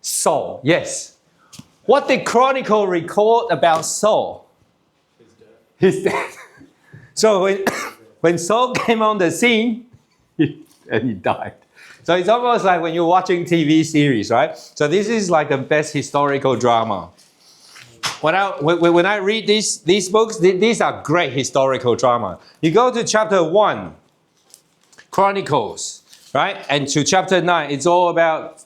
Saul, yes. What did Chronicle record about Saul? His death. So when Saul came on the scene, and he died. So it's almost like when you're watching TV series, right? So this is like the best historical drama. When I read these books, these are great historical drama. You go to chapter 1, Chronicles, right? And to chapter 9, it's all about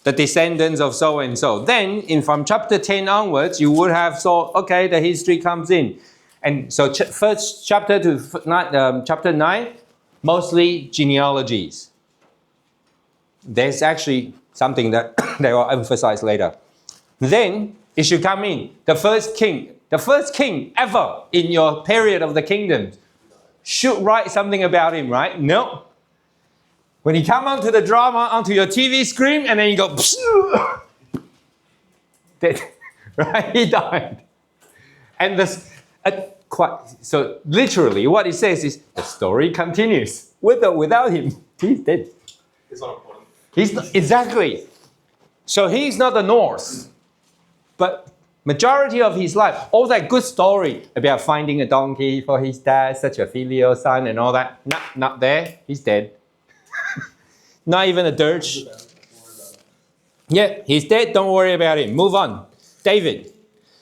the descendants of so and so. Then, from chapter 10 onwards, you would have thought, okay, the history comes in. And so first chapter to chapter 9, mostly genealogies. There's actually something that they will emphasize later. Then, it should come in. The first king ever in your period of the kingdom should write something about him, right? No. When he come onto the drama, onto your TV screen, and then you go, dead, right? He died. And So literally what it says is the story continues. Without him, he's dead. It's not important. He's not, exactly. So he's not the Norse. But majority of his life, all that good story about finding a donkey for his dad, such a filial son and all that, not there. He's dead. Not even a dirge. Yeah, he's dead. Don't worry about him. Move on. David.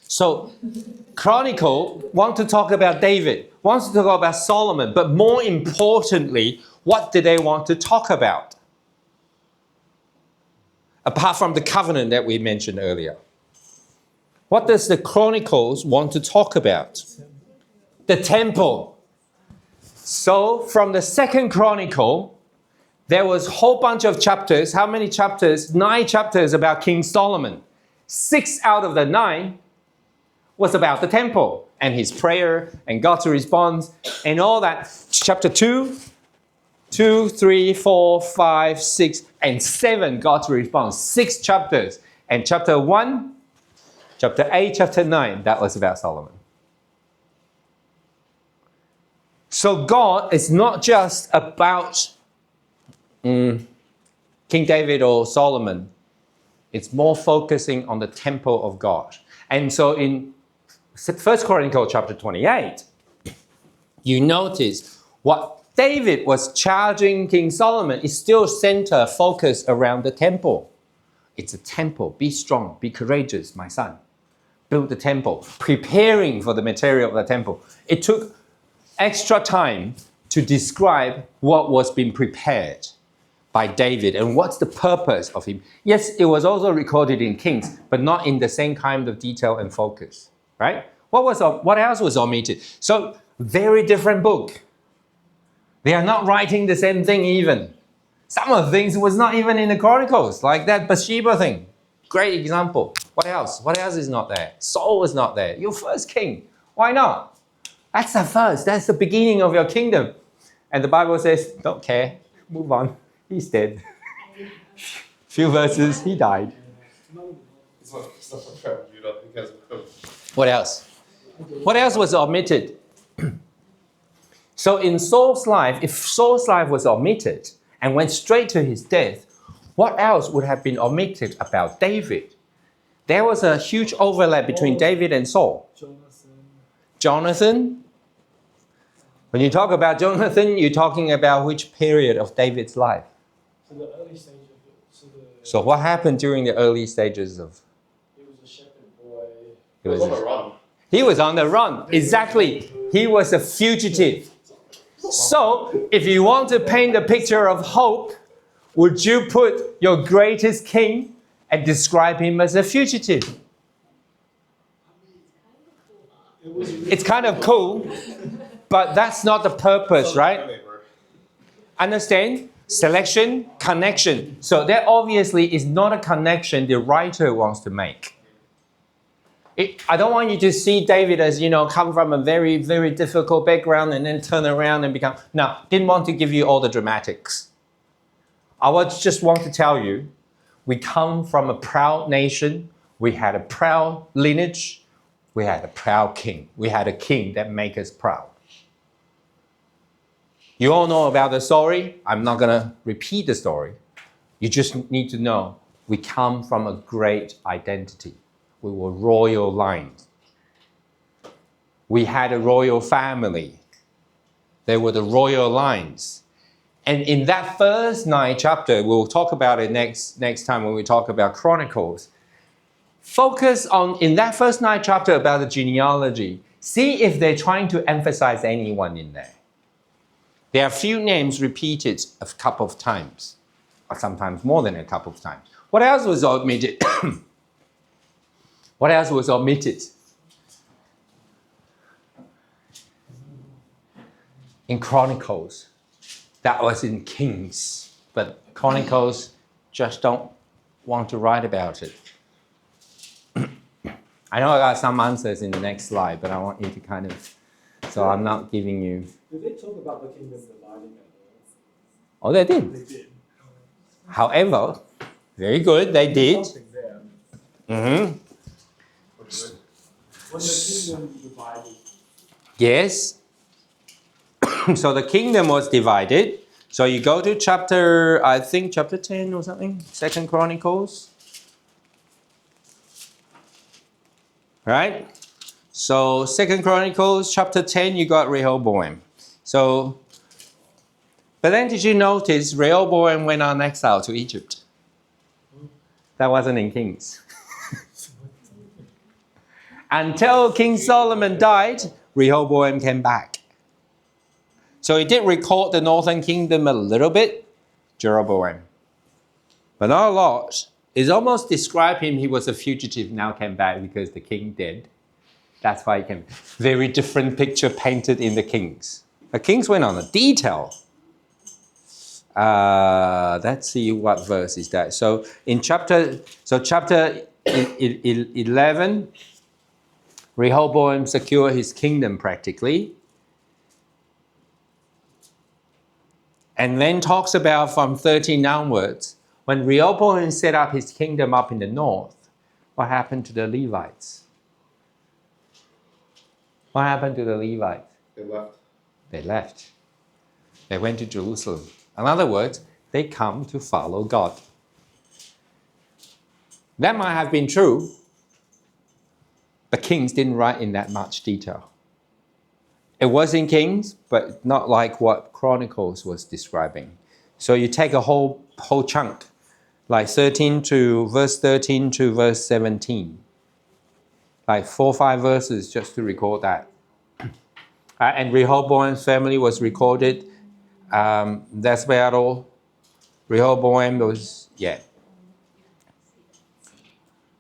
So Chronicle want to talk about David, wants to talk about Solomon, but more importantly, what do they want to talk about? Apart from the covenant that we mentioned earlier. What does the Chronicles want to talk about? The temple. So from the second Chronicle, there was a whole bunch of chapters. How many chapters? 9 chapters about King Solomon. 6 out of the 9 was about the temple and his prayer and God's response and all that. Chapter 2, 3, 4, 5, 6, and 7, God's response. 6 chapters. And chapter 1, chapter 8, chapter 9, that was about Solomon. So God is not just about King David or Solomon. It's more focusing on the temple of God. And so in 1 Chronicles chapter 28, you notice what David was charging King Solomon is still center focused around the temple. It's a temple. Be strong, be courageous, my son. Build the temple, preparing for the material of the temple. It took extra time to describe what was being prepared by David and what's the purpose of him. Yes, it was also recorded in Kings, but not in the same kind of detail and focus, right? What else was omitted? So, very different book. They are not writing the same thing even. Some of the things was not even in the Chronicles, like that Bathsheba thing. Great example. What else? What else is not there? Saul was not there. Your first king. Why not? That's the first. That's the beginning of your kingdom. And the Bible says, don't care. Move on. He's dead. Few verses, he died. It's not fair, you know, because What else? What else was omitted? So in Saul's life, if Saul's life was omitted and went straight to his death, what else would have been omitted about David? There was a huge overlap between David and Saul. Jonathan. When you talk about Jonathan, you're talking about which period of David's life? So the early stage of it. So what happened during the early stages of? He was a shepherd boy. He was on the run. He was on the run. Exactly. He was a fugitive. So if you want to paint a picture of hope, would you put your greatest king and describe him as a fugitive? It's kind of cool, but that's not the purpose, right? Understand? Selection, connection. So that obviously is not a connection the writer wants to make. I don't want you to see David as, come from a very, very difficult background and then turn around and become... No, didn't want to give you all the dramatics. I just want to tell you, we come from a proud nation. We had a proud lineage. We had a proud king. We had a king that made us proud. You all know about the story. I'm not going to repeat the story. You just need to know we come from a great identity. We were royal lines. We had a royal family. There were the royal lines. And in that first 9 chapter, we'll talk about it next time when we talk about Chronicles. Focus on, in that first 9 chapter about the genealogy, see if they're trying to emphasize anyone in there. There are a few names repeated a couple of times, or sometimes more than a couple of times. What else was omitted? What else was omitted? In Chronicles. That was in Kings. But Chronicles just don't want to write about it. I know I got some answers in the next slide, but I want you to kind of... So I'm not giving you... Did they talk about the kingdom dividing at all? Oh, they did. They did. However, very good, they did. Something there. Mm-hmm. When the kingdom divided, Yes. So the kingdom was divided. So you go to chapter, I think chapter 10 or something, Second Chronicles. Right? So Second Chronicles chapter 10, you got Rehoboam. So, but then did you notice Rehoboam went on exile to Egypt? That wasn't in Kings. Until King Solomon died, Rehoboam came back. So he did record the northern kingdom a little bit, Jeroboam. But not a lot. It's almost described him, he was a fugitive, now came back because the king did. That's why he came. Very different picture painted in the Kings. The Kings went on a detail. Let's see what verse is that. So in chapter 11, Rehoboam secured his kingdom practically. And then talks about from 13 onwards, when Rehoboam set up his kingdom up in the north, what happened to the Levites? What happened to the Levites? They left. They left. They went to Jerusalem. In other words, they come to follow God. That might have been true, but Kings didn't write in that much detail. It was in Kings, but not like what Chronicles was describing. So you take a whole chunk, like verse 13 to verse 17. Like 4 or 5 verses just to record that. And Rehoboam's family was recorded. That's battle. Rehoboam was,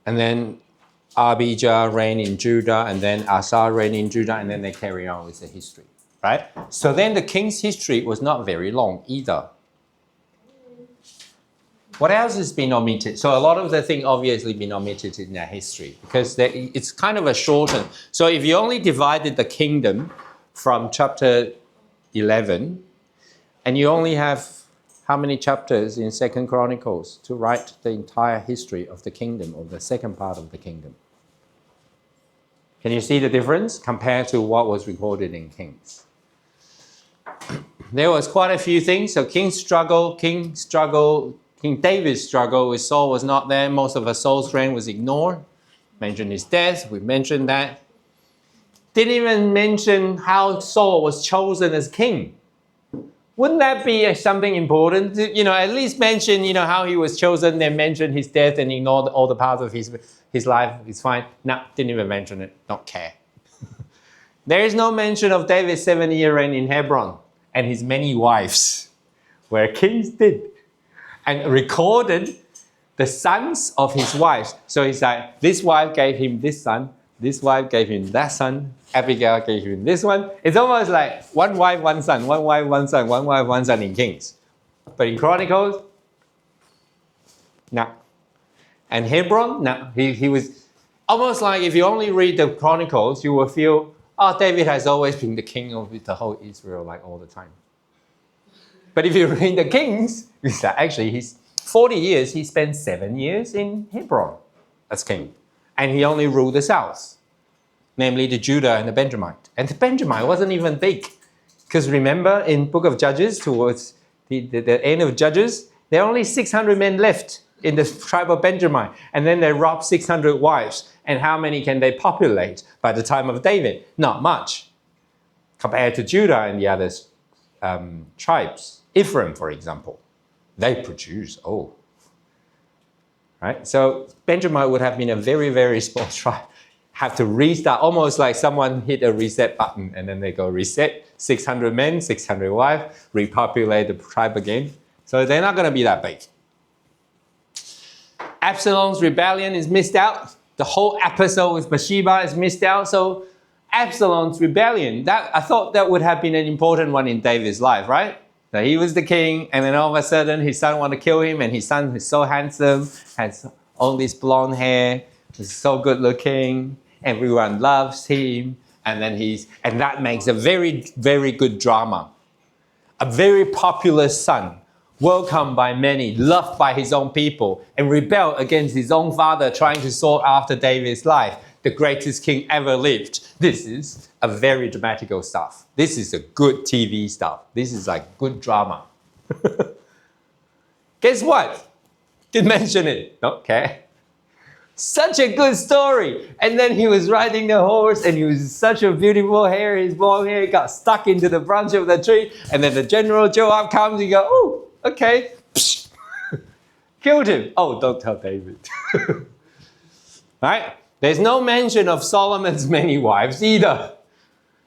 And then Abijah reigned in Judah, and then Asa reigned in Judah, and then they carry on with the history, right? So then the king's history was not very long either. What else has been omitted? So a lot of the things obviously been omitted in their history because it's kind of a shortened. So if you only divided the kingdom from chapter 11, and you only have how many chapters in Second Chronicles to write the entire history of the kingdom or the second part of the kingdom? Can you see the difference compared to what was recorded in Kings? There was quite a few things. So King David's struggle with Saul was not there. Most of Saul's reign was ignored. Mentioned his death. We mentioned that. Didn't even mention how Saul was chosen as king. Wouldn't that be something important? At least mention, how he was chosen, then mention his death and ignore all the parts of his life. It's fine. No, didn't even mention it. Don't care. There is no mention of David's 7-year reign in Hebron and his many wives, where kings did. And recorded the sons of his wives. So it's like, this wife gave him this son, this wife gave him that son, Abigail gave him this one. It's almost like one wife, one son, one wife, one son, one wife, one son in Kings. But in Chronicles, no. And Hebron, no. He was almost like if you only read the Chronicles, you will feel, David has always been the king of the whole Israel, like all the time. But if you read the Kings, it's like actually he's 40 years, he spent 7 years in Hebron as king. And he only ruled the south, namely the Judah and the Benjamite. And the Benjamite wasn't even big. Because remember in Book of Judges, towards the end of Judges, there are only 600 men left in the tribe of Benjamin. And then they robbed 600 wives. And how many can they populate by the time of David? Not much. Compared to Judah and the other tribes. Ephraim, for example, they produce, right? So Benjamin would have been a very, very small tribe. Have to restart, almost like someone hit a reset button and then they go reset, 600 men, 600 wives, repopulate the tribe again. So they're not going to be that big. Absalom's rebellion is missed out. The whole episode with Bathsheba is missed out. So Absalom's rebellion, I thought that would have been an important one in David's life, right? So he was the king, and then all of a sudden his son wanted to kill him, and his son is so handsome, has all this blonde hair, is so good looking, everyone loves him, and that makes a very, very good drama. A very popular son, welcomed by many, loved by his own people, and rebelled against his own father trying to sort after David's life. the greatest king ever lived. This is a very dramatical stuff. This is a good TV stuff. This is like good drama. Guess what? Didn't mention it. Okay. Such a good story. And then he was riding the horse and he was such a beautiful hair. His long hair got stuck into the branch of the tree. And then the general Joab comes and goes, oh, okay. Killed him. Oh, don't tell David. Right? There's no mention of Solomon's many wives either.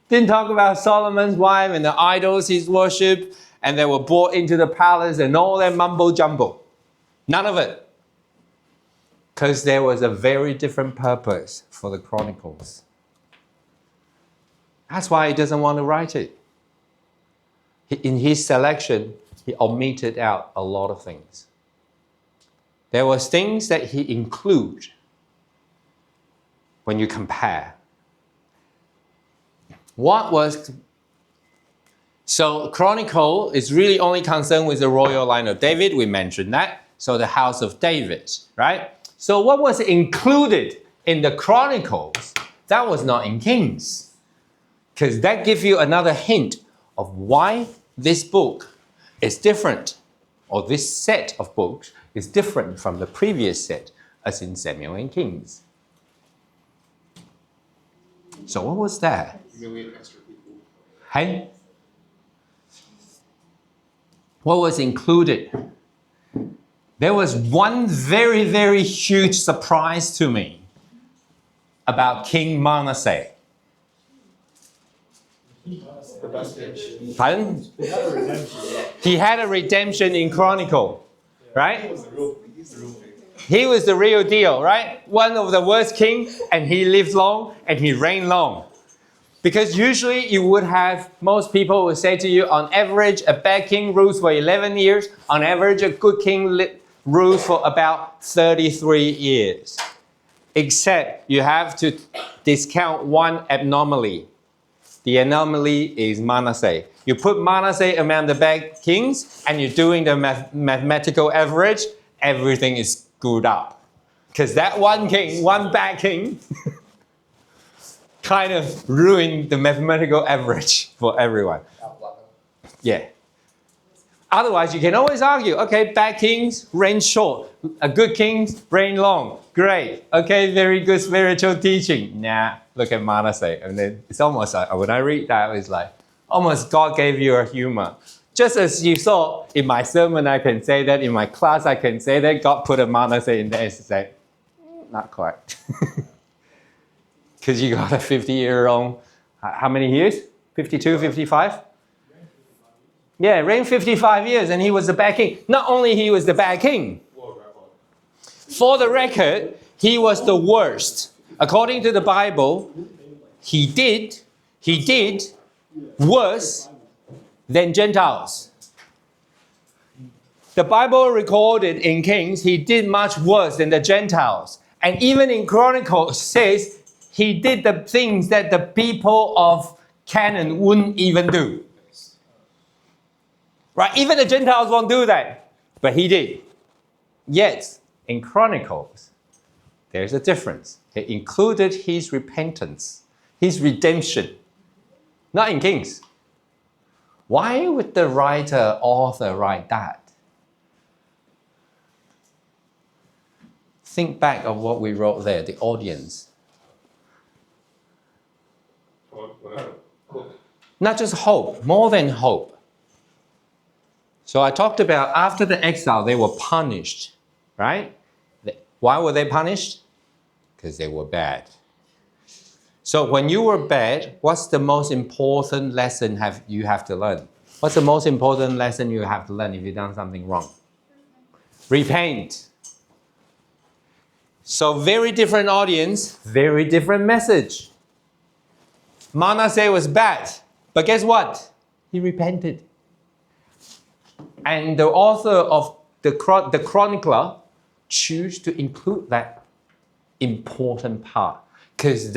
Didn't talk about Solomon's wife and the idols he's worshipped and they were brought into the palace and all that mumbo jumbo. None of it. Because there was a very different purpose for the Chronicles. That's why he doesn't want to write it. In his selection, he omitted out a lot of things. There was things that he included when you compare. So Chronicle is really only concerned with the royal line of David. We mentioned that. So the house of David, right? So what was included in the Chronicles, that was not in Kings. Because that gives you another hint of why this book is different, or this set of books is different from the previous set, as in Samuel and Kings. So what was that? million extra people. Hey? What was included? There was one very, very huge surprise to me about King Manasseh. The best king. Pardon? He had a redemption in Chronicle, right? He's the real king. He was the real deal, right? One of the worst kings, and he lived long and he reigned long. Because usually you would have, most people would say to you, on average, a bad king rules for 11 years. On average, a good king rules for about 33 years. Except you have to discount one anomaly. The anomaly is Manasseh. You put Manasseh among the bad kings and you're doing the mathematical average, everything is screwed up. Because that one king, one bad king, kind of ruined the mathematical average for everyone. Yeah. Otherwise, you can always argue, okay, bad kings reign short, a good kings reign long. Great. Okay, very good spiritual teaching. Nah, look at Manasseh. And then it's almost like, when I read that, it's like, almost God gave you a humor. Just as you saw in my sermon, I can say that. In my class, I can say that. God put a Manasseh in there and say, not quite. Because you got a 50-year-old, how many years? 52, 55? Yeah, reigned 55 years and he was the bad king. Not only he was the bad king, for the record, he was the worst. According to the Bible, he did worse than Gentiles. The Bible recorded in Kings, he did much worse than the Gentiles. And even in Chronicles says he did the things that the people of Canaan wouldn't even do. Right? Even the Gentiles won't do that. But he did. Yet, in Chronicles, there's a difference. It included his repentance, his redemption. Not in Kings. Why would the author write that? Think back of what we wrote there, the audience. Not just hope, more than hope. So I talked about after the exile, they were punished, right? Why were they punished? Because they were bad. So when you were bad, what's the most important lesson you have to learn? What's the most important lesson you have to learn if you've done something wrong? Repent. So very different audience, very different message. Manasseh was bad, but guess what? He repented. And the author of the chronicler chose to include that important part because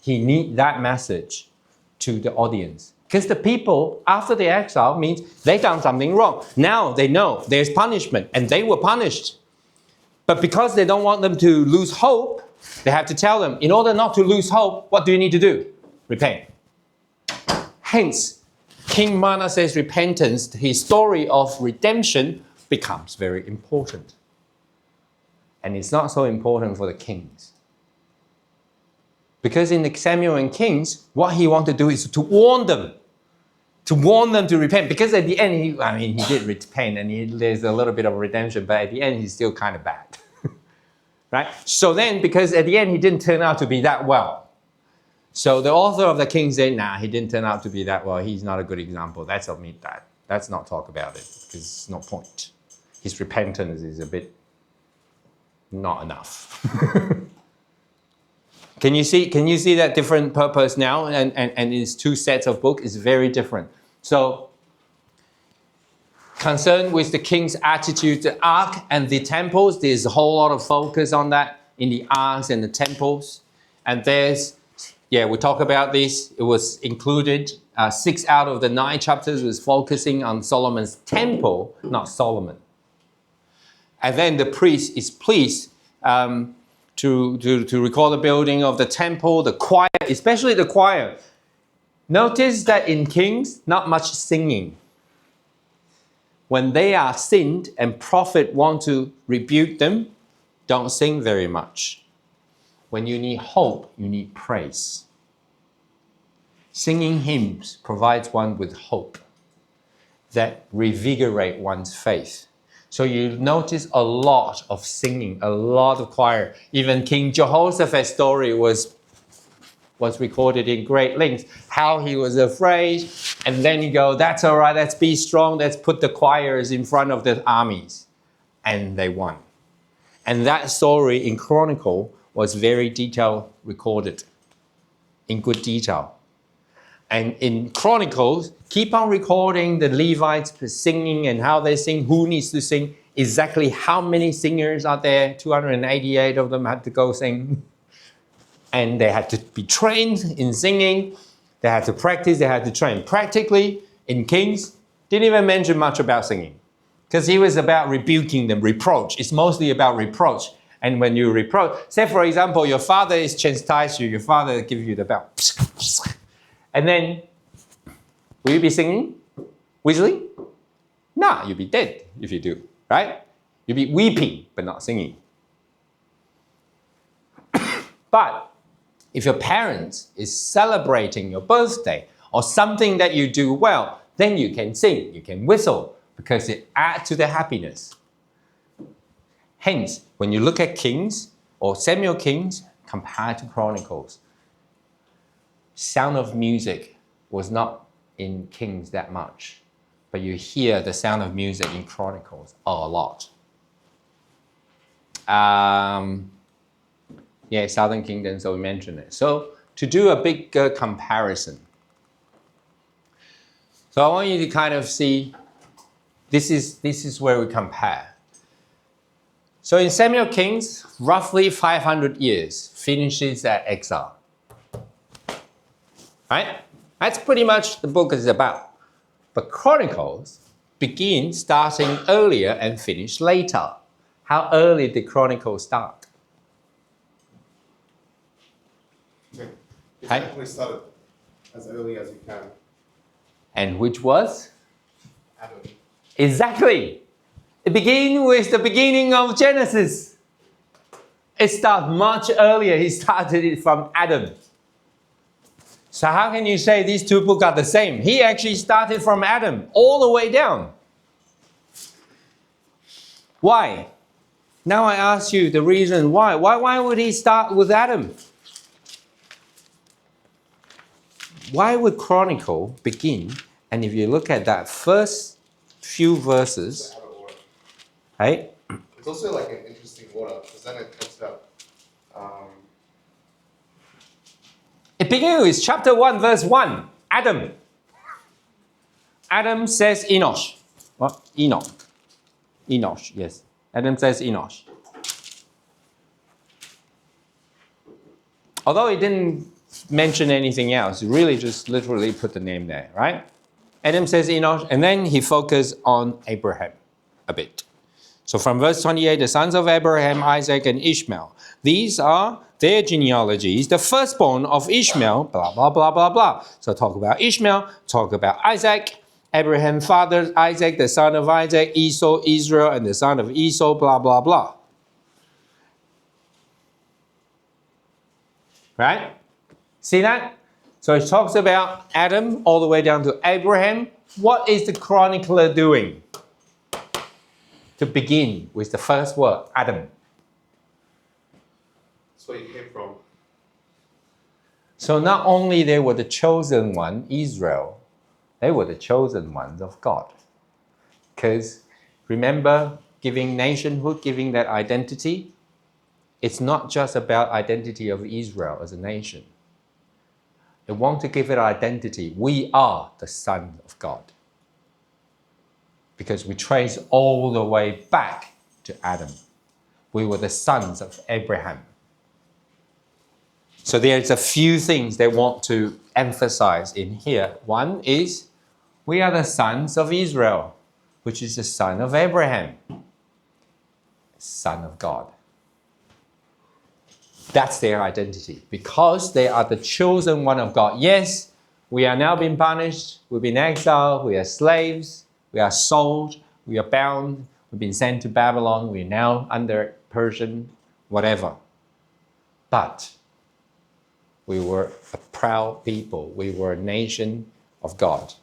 he needs that message to the audience. Because the people, after the exile, means they done something wrong. Now they know there's punishment, and they were punished. But because they don't want them to lose hope, They have to tell them, in order not to lose hope, what do you need to do? Repent. Hence, King Manasseh's repentance, his story of redemption, becomes very important. And it's not so important for the kings. Because in the Samuel and Kings, what he wanted to do is to warn them to repent. Because at the end, he did repent and there's a little bit of redemption, but at the end, he's still kind of bad. Right? So then, because at the end, he didn't turn out to be that well. So the author of the Kings said, nah, he didn't turn out to be that well. He's not a good example. Let's omit that. Let's not talk about it because there's no point. His repentance is a bit not enough. Can you see that different purpose now? And these two sets of books is very different. So, concerned with the king's attitude, the ark and the temples, there's a whole lot of focus on that in the arks and the temples. And we talk about this. It was included. 6 out of the 9 chapters was focusing on Solomon's temple, not Solomon. And then the priest is pleased to record the building of the temple, the choir, especially the choir. Notice that in Kings, not much singing. When they are sinned and prophet want to rebuke them, don't sing very much. When you need hope, you need praise. Singing hymns provides one with hope that revigorate one's faith. So you notice a lot of singing, a lot of choir. Even King Jehoshaphat's story was recorded in great length, how he was afraid. And then he go, that's all right, let's be strong, let's put the choirs in front of the armies. And they won. And that story in Chronicles was very detailed recorded, in good detail. And in Chronicles, keep on recording the Levites singing and how they sing, who needs to sing, exactly how many singers are there. 288 of them had to go sing. And they had to be trained in singing. They had to practice, they had to train. Practically, in Kings, didn't even mention much about singing. Because he was about rebuking them, reproach. It's mostly about reproach. And when you reproach, say for example, your father is chastised you, your father gives you the belt. And then, will you be singing? Whistling? Nah, you'll be dead if you do, right? You'll be weeping, but not singing. But if your parents is celebrating your birthday or something that you do well, then you can sing, you can whistle, because it adds to the happiness. Hence, when you look at Kings or Samuel Kings compared to Chronicles, sound of music was not in Kings that much, but you hear the sound of music in Chronicles a lot. Southern Kingdom, so we mentioned it. So to do a bigger comparison, so I want you to kind of see, this is where we compare. So in Samuel Kings, roughly 500 years, finishes that exile. Right? That's pretty much the book is about. But Chronicles begin starting earlier and finish later. How early did Chronicles start? You technically started as early as you can. And which was? Adam. Exactly. It begins with the beginning of Genesis. It starts much earlier. He started it from Adam. So how can you say these two books are the same? He actually started from Adam all the way down. Why? Now I ask you the reason why. Why would he start with Adam? Why would Chronicle begin? And if you look at that first few verses, right? It's also like an interesting order, because then it talks about it begins with chapter 1, verse 1, Adam. Adam says Enosh. What? Enoch. Enosh, yes. Adam says Enosh. Although he didn't mention anything else, he really just literally put the name there, right? Adam says Enosh, and then he focused on Abraham a bit. So from verse 28, the sons of Abraham, Isaac, and Ishmael. These are their genealogies. The firstborn of Ishmael, blah, blah, blah, blah, blah. So talk about Ishmael, talk about Isaac. Abraham fathered Isaac, the son of Isaac, Esau, Israel, and the son of Esau, blah, blah, blah. Right? See that? So it talks about Adam all the way down to Abraham. What is the chronicler doing? To begin with the first word, Adam. That's where you came from. So not only they were the chosen one, Israel, they were the chosen ones of God. Because remember, giving nationhood, giving that identity, it's not just about identity of Israel as a nation. They want to give it identity. We are the sons of God. Because we trace all the way back to Adam. We were the sons of Abraham. So there's a few things they want to emphasize in here. One is, we are the sons of Israel, which is the son of Abraham, son of God. That's their identity, because they are the chosen one of God. Yes, we are now being punished, we've been exiled, we are slaves, we are sold, we are bound, we've been sent to Babylon, we're now under Persian, whatever. But we were a proud people, we were a nation of God.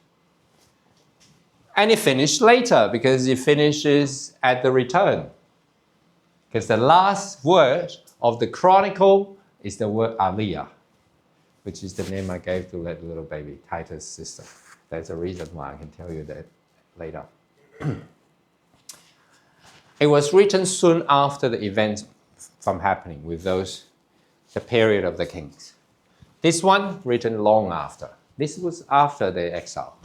And it finished later, because it finishes at the return. Because the last word of the chronicle is the word Aliyah, which is the name I gave to that little baby, Titus' sister. There's a reason why I can tell you that later. It was written soon after the events from happening with those, the period of the kings. This one written long after. This was after the exile.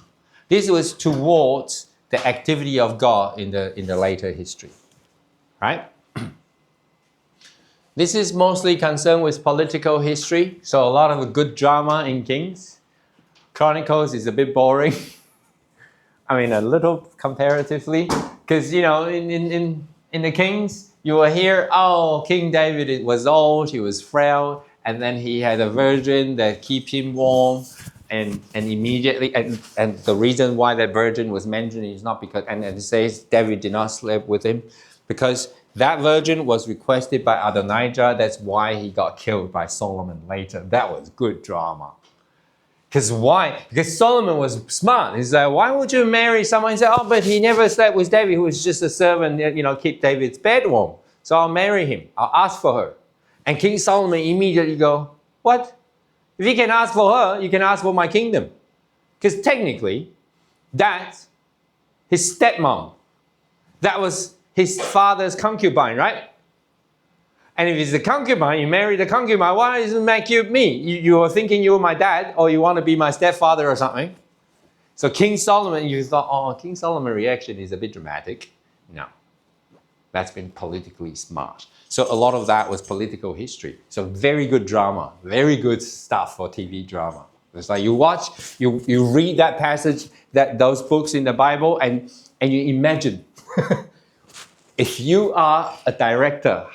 This was towards the activity of God in the later history, right? This is mostly concerned with political history, so a lot of good drama in Kings. Chronicles is a bit boring. I mean, a little comparatively, because in the Kings, you will hear, oh, King David was old, he was frail, and then he had a virgin that kept him warm, and immediately, and the reason why that virgin was mentioned is not because, and it says David did not sleep with him, because that virgin was requested by Adonijah. That's why he got killed by Solomon later. That was good drama. Because why? Because Solomon was smart. He's like, why would you marry someone? He said, oh, but he never slept with David, who was just a servant, keep David's bed warm. So I'll marry him. I'll ask for her. And King Solomon immediately go, what? If you can ask for her, you can ask for my kingdom. Because technically, that's his stepmom. That was his father's concubine, right? And if it's the concubine, you marry the concubine, why doesn't it make you me? You are thinking you're my dad, or you want to be my stepfather or something. So King Solomon, you thought, oh, King Solomon's reaction is a bit dramatic. No, that's been politically smart. So a lot of that was political history. So very good drama, very good stuff for TV drama. It's like you watch, you read that passage, those books in the Bible, and you imagine. If you are a director,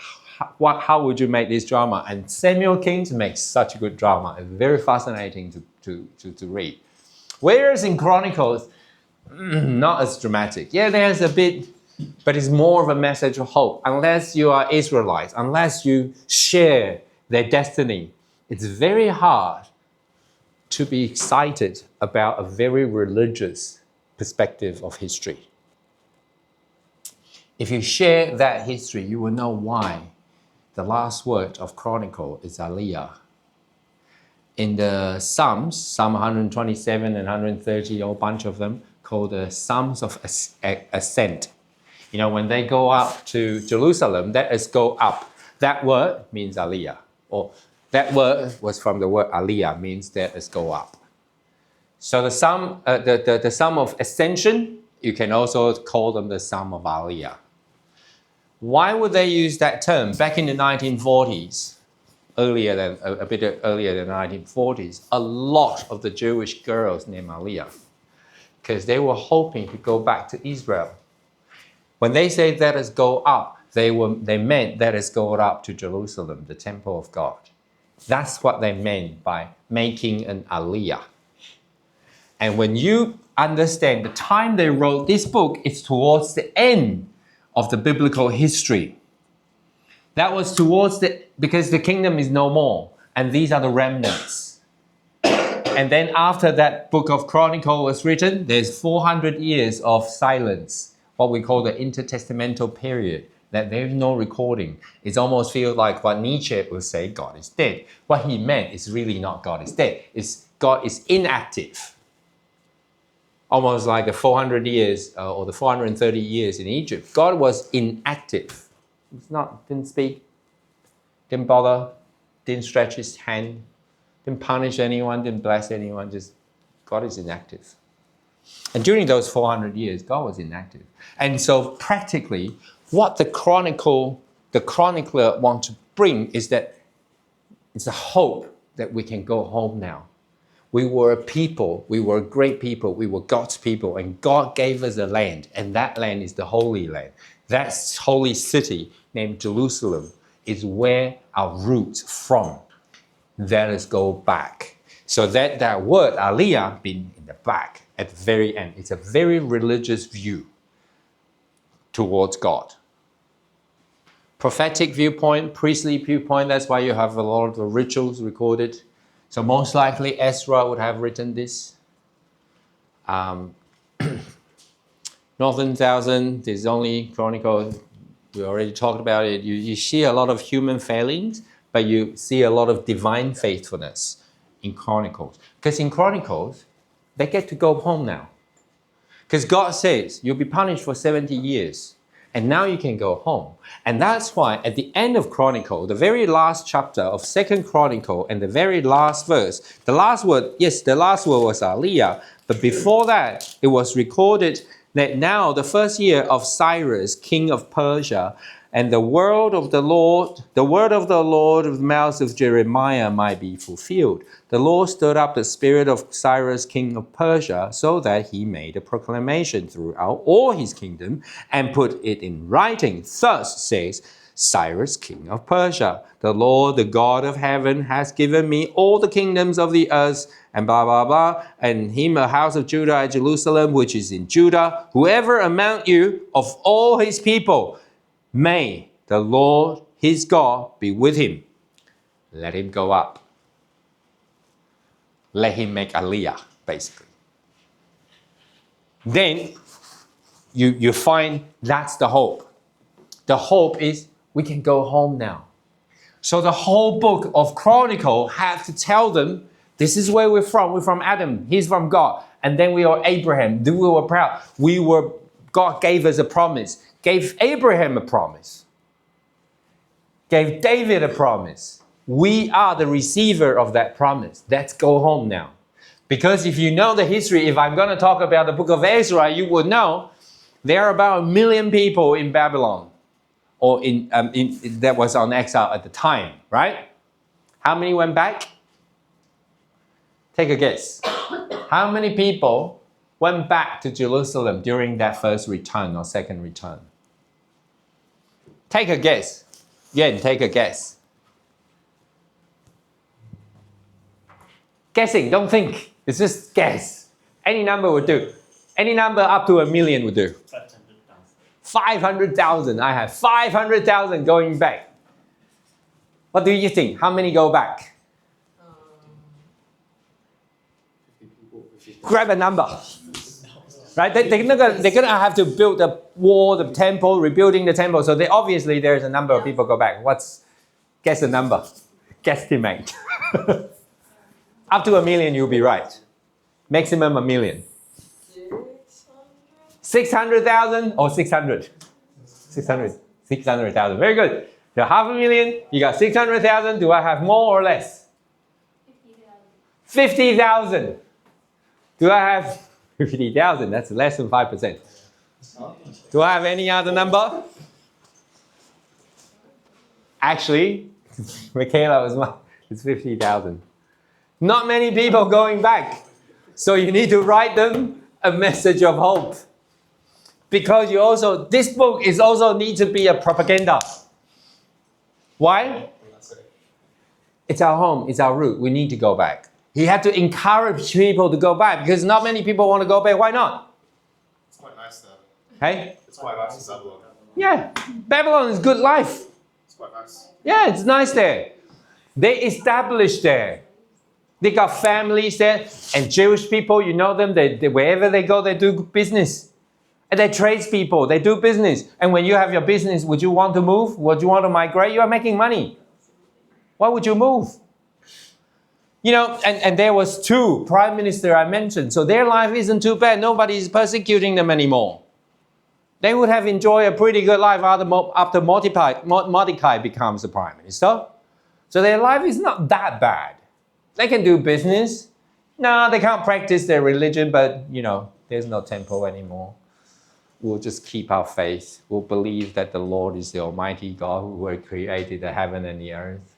how would you make this drama? And Samuel Kings makes such a good drama. It's very fascinating to read. Whereas in Chronicles, not as dramatic. Yeah, there's a bit, but it's more of a message of hope. Unless you are Israelites, unless you share their destiny, it's very hard to be excited about a very religious perspective of history. If you share that history, you will know why the last word of Chronicle is Aliyah. In the Psalms, Psalm 127 and 130, a whole bunch of them, called the Psalms of Ascent. When they go up to Jerusalem, that is go up. That word means Aliyah. Or that word was from the word Aliyah, means that is go up. So the Psalm of Ascension, you can also call them the Psalm of Aliyah. Why would they use that term? Back in the 1940s, a bit earlier than the 1940s, a lot of the Jewish girls named Aliyah, because they were hoping to go back to Israel. When they say let us go up, they meant let us go up to Jerusalem, the temple of God. That's what they meant by making an aliyah. And when you understand the time they wrote this book, it's towards the end of the biblical history. That was because the kingdom is no more, and these are the remnants. And then after that book of Chronicles was written, there's 400 years of silence, what we call the intertestamental period, that there's no recording. It almost feels like what Nietzsche would say, God is dead. What he meant is really not God is dead, it's God is inactive. Almost like the 400 years or the 430 years in Egypt, God was inactive. Didn't speak, didn't bother, didn't stretch his hand, didn't punish anyone, didn't bless anyone, just God is inactive. And during those 400 years, God was inactive. And so practically, what the chronicler wants to bring is that it's a hope that we can go home now. We were a people, we were a great people, we were God's people, and God gave us a land, and that land is the Holy Land. That holy city named Jerusalem is where our roots from. Let us go back. So that word, aliyah, being in the back at the very end, it's a very religious view towards God. Prophetic viewpoint, priestly viewpoint, that's why you have a lot of the rituals recorded. So most likely Ezra would have written this. Northern Thousand, there's only Chronicles, we already talked about it. You see a lot of human failings, but you see a lot of divine faithfulness in Chronicles. Because in Chronicles, they get to go home now. Because God says, you'll be punished for 70 years. And now you can go home. And that's why at the end of Chronicles, the very last chapter of 2nd Chronicle and the very last verse, the last word was aliyah, but before that, it was recorded that now the first year of Cyrus, king of Persia, and the word of the Lord of the mouth of Jeremiah might be fulfilled. The Lord stirred up the spirit of Cyrus, king of Persia, so that he made a proclamation throughout all his kingdom and put it in writing. Thus says Cyrus, king of Persia, the Lord, the God of heaven, has given me all the kingdoms of the earth, and blah, blah, blah, and him a house of Judah at Jerusalem, which is in Judah. Whoever among you of all his people, may the Lord, his God, be with him. Let him go up. Let him make aliyah, basically. Then you find that's the hope. The hope is we can go home now. So the whole book of Chronicles have to tell them, this is where we're from. We're from Adam. He's from God. And then we are Abraham. We were proud. God gave us a promise. Gave Abraham a promise. Gave David a promise. We are the receiver of that promise. Let's go home now. Because if you know the history, if I'm going to talk about the book of Ezra, you would know there are about 1 million people in Babylon, or that was on exile at the time, right? How many went back? Take a guess. How many people went back to Jerusalem during that first return or second return? Take a guess. Again, take a guess. Guessing, don't think. It's just guess. Any number would do. Any number up to 1 million would do. 500,000. 500,000. I have 500,000 going back. What do you think? How many go back? 50 people. 50. Grab a number. Right? They're gonna have to build the wall, the temple, rebuilding the temple. So obviously there's a number of people go back. Guess the number. Guesstimate. Up to 1 million, you'll be right. Maximum 1 million. 600,000 or 600? 600,000. Very good. So 500,000, you got 600,000. Do I have more or less? 50,000. Do I have 50,000? That's less than 5%. Do I have any other number? Actually, Michaela was mine. It's 50,000. Not many people going back. So you need to write them a message of hope. Because this book is also need to be a propaganda. Why? It's our home, it's our root. We need to go back. He had to encourage people to go back because not many people want to go back. Why not? It's quite nice there. Hey? It's quite nice in Babylon. Yeah, Babylon is good life. It's quite nice. Yeah, it's nice there. They established there. They got families there, and Jewish people, you know them, they wherever they go, they do business. And they're tradespeople, they do business. And when you have your business, would you want to move? Would you want to migrate? You are making money. Why would you move? You know, and there was 2 prime minister I mentioned, so their life isn't too bad. Nobody is persecuting them anymore. They would have enjoyed a pretty good life after Mordecai becomes the prime minister. So their life is not that bad. They can do business. No, they can't practice their religion, but you know, there's no temple anymore. We'll just keep our faith. We'll believe that the Lord is the Almighty God who created the heaven and the earth.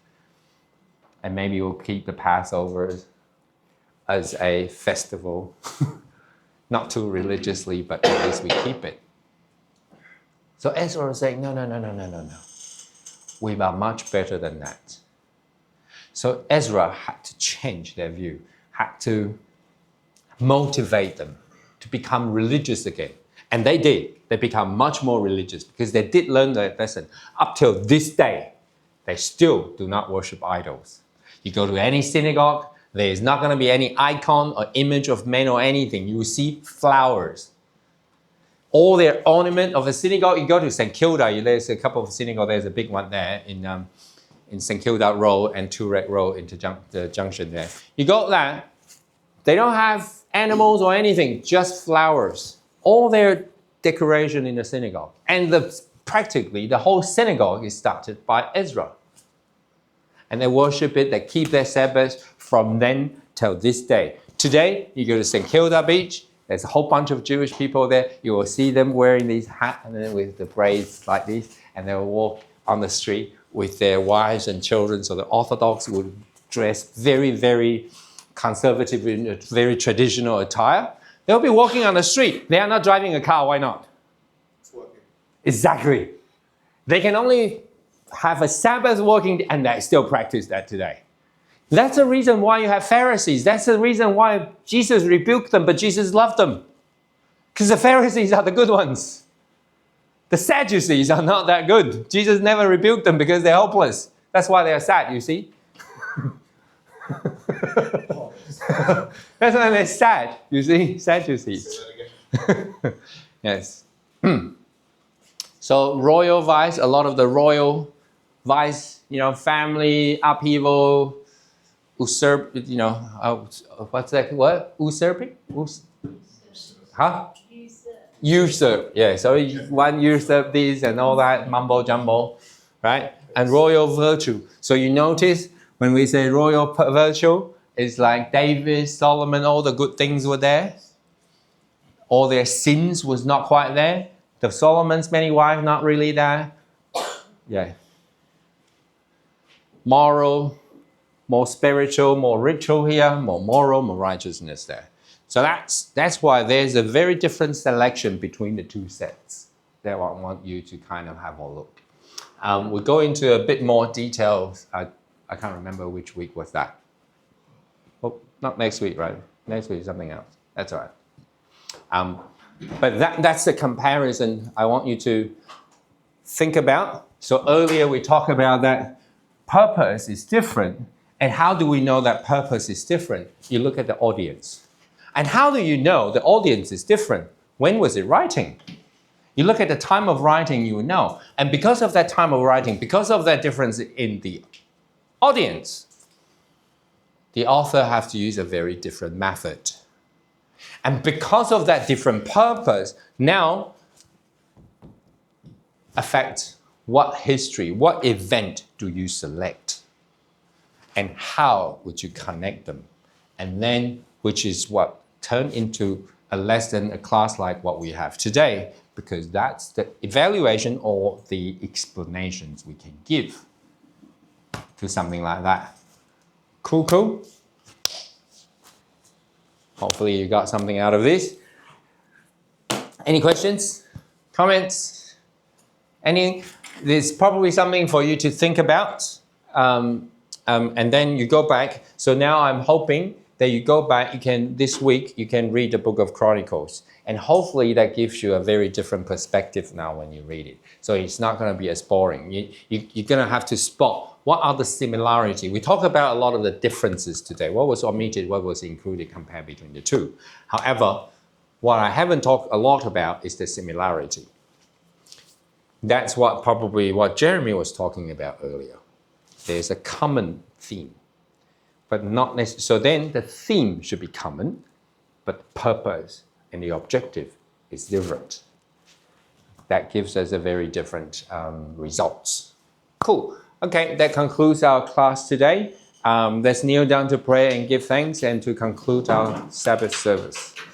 And maybe we'll keep the Passover as a festival. Not too religiously, but at least we keep it. So Ezra was saying, no. We are much better than that. So Ezra had to change their view, had to motivate them to become religious again. And they did. They become much more religious because they did learn their lesson. Up till this day, they still do not worship idols. You go to any synagogue, there is not going to be any icon or image of man or anything. You will see flowers. All their ornament of a synagogue, you go to St. Kilda, there's a couple of synagogues, there's a big one there in St. Kilda Road and Turek Road into the junction there. You go there, they don't have animals or anything, just flowers. All their decoration in the synagogue. And practically the whole synagogue is started by Ezra. And they worship it, they keep their Sabbath from then till this day. Today, you go to St. Kilda Beach, there's a whole bunch of Jewish people there. You will see them wearing these hats and then with the braids like this, and they will walk on the street with their wives and children. So the Orthodox would dress very, very conservative in a very traditional attire. They'll be walking on the street. They are not driving a car. Why not? It's working. Exactly. They can only have a Sabbath working, and they still practice that today. That's the reason why you have Pharisees. That's the reason why Jesus rebuked them, but Jesus loved them. Because the Pharisees are the good ones. The Sadducees are not that good. Jesus never rebuked them because they're hopeless. That's why they are sad, you see. That's why they're sad, you see, Sadducees. Yes. So royal vice, a lot of the royal vice, family upheaval, what's that word? Usurping? Huh? Usurp. Yeah, so one usurp this and all that, mumbo jumbo, right? And royal virtue. So you notice when we say royal virtue, it's like David, Solomon, all the good things were there. All their sins was not quite there. The Solomon's many wives, not really there. Yeah. Moral, more spiritual, more ritual here, more moral, more righteousness there. So that's why there's a very different selection between the 2 sets that I want you to kind of have a look. We'll go into a bit more details. I can't remember which week was that. Oh, not next week, right? Next week is something else. That's all right. But that's the comparison I want you to think about. So earlier we talked about that purpose is different. And how do we know that purpose is different? You look at the audience. And how do you know the audience is different? When was it writing? You look at the time of writing, you will know. And because of that time of writing, because of that difference in the audience, the author has to use a very different method. And because of that different purpose, now affect what history, what event do you select? And how would you connect them? And then, which is what turned into a lesson, a class like what we have today, because that's the evaluation or the explanations we can give to something like that. Cool? Hopefully you got something out of this. Any questions? Comments? There's probably something for you to think about. And then you go back. So now I'm hoping that you go back, this week, you can read the book of Chronicles. And hopefully that gives you a very different perspective now when you read it. So it's not going to be as boring. You're going to have to spot what are the similarities. We talked about a lot of the differences today. What was omitted, what was included, compared between the two. However, what I haven't talked a lot about is the similarity. That's probably what Jeremy was talking about earlier. There's a common theme, but not necessarily. So then the theme should be common, but the purpose and the objective is different. That gives us a very different results. Cool. Okay, that concludes our class today. Let's kneel down to pray and give thanks and to conclude our Sabbath service.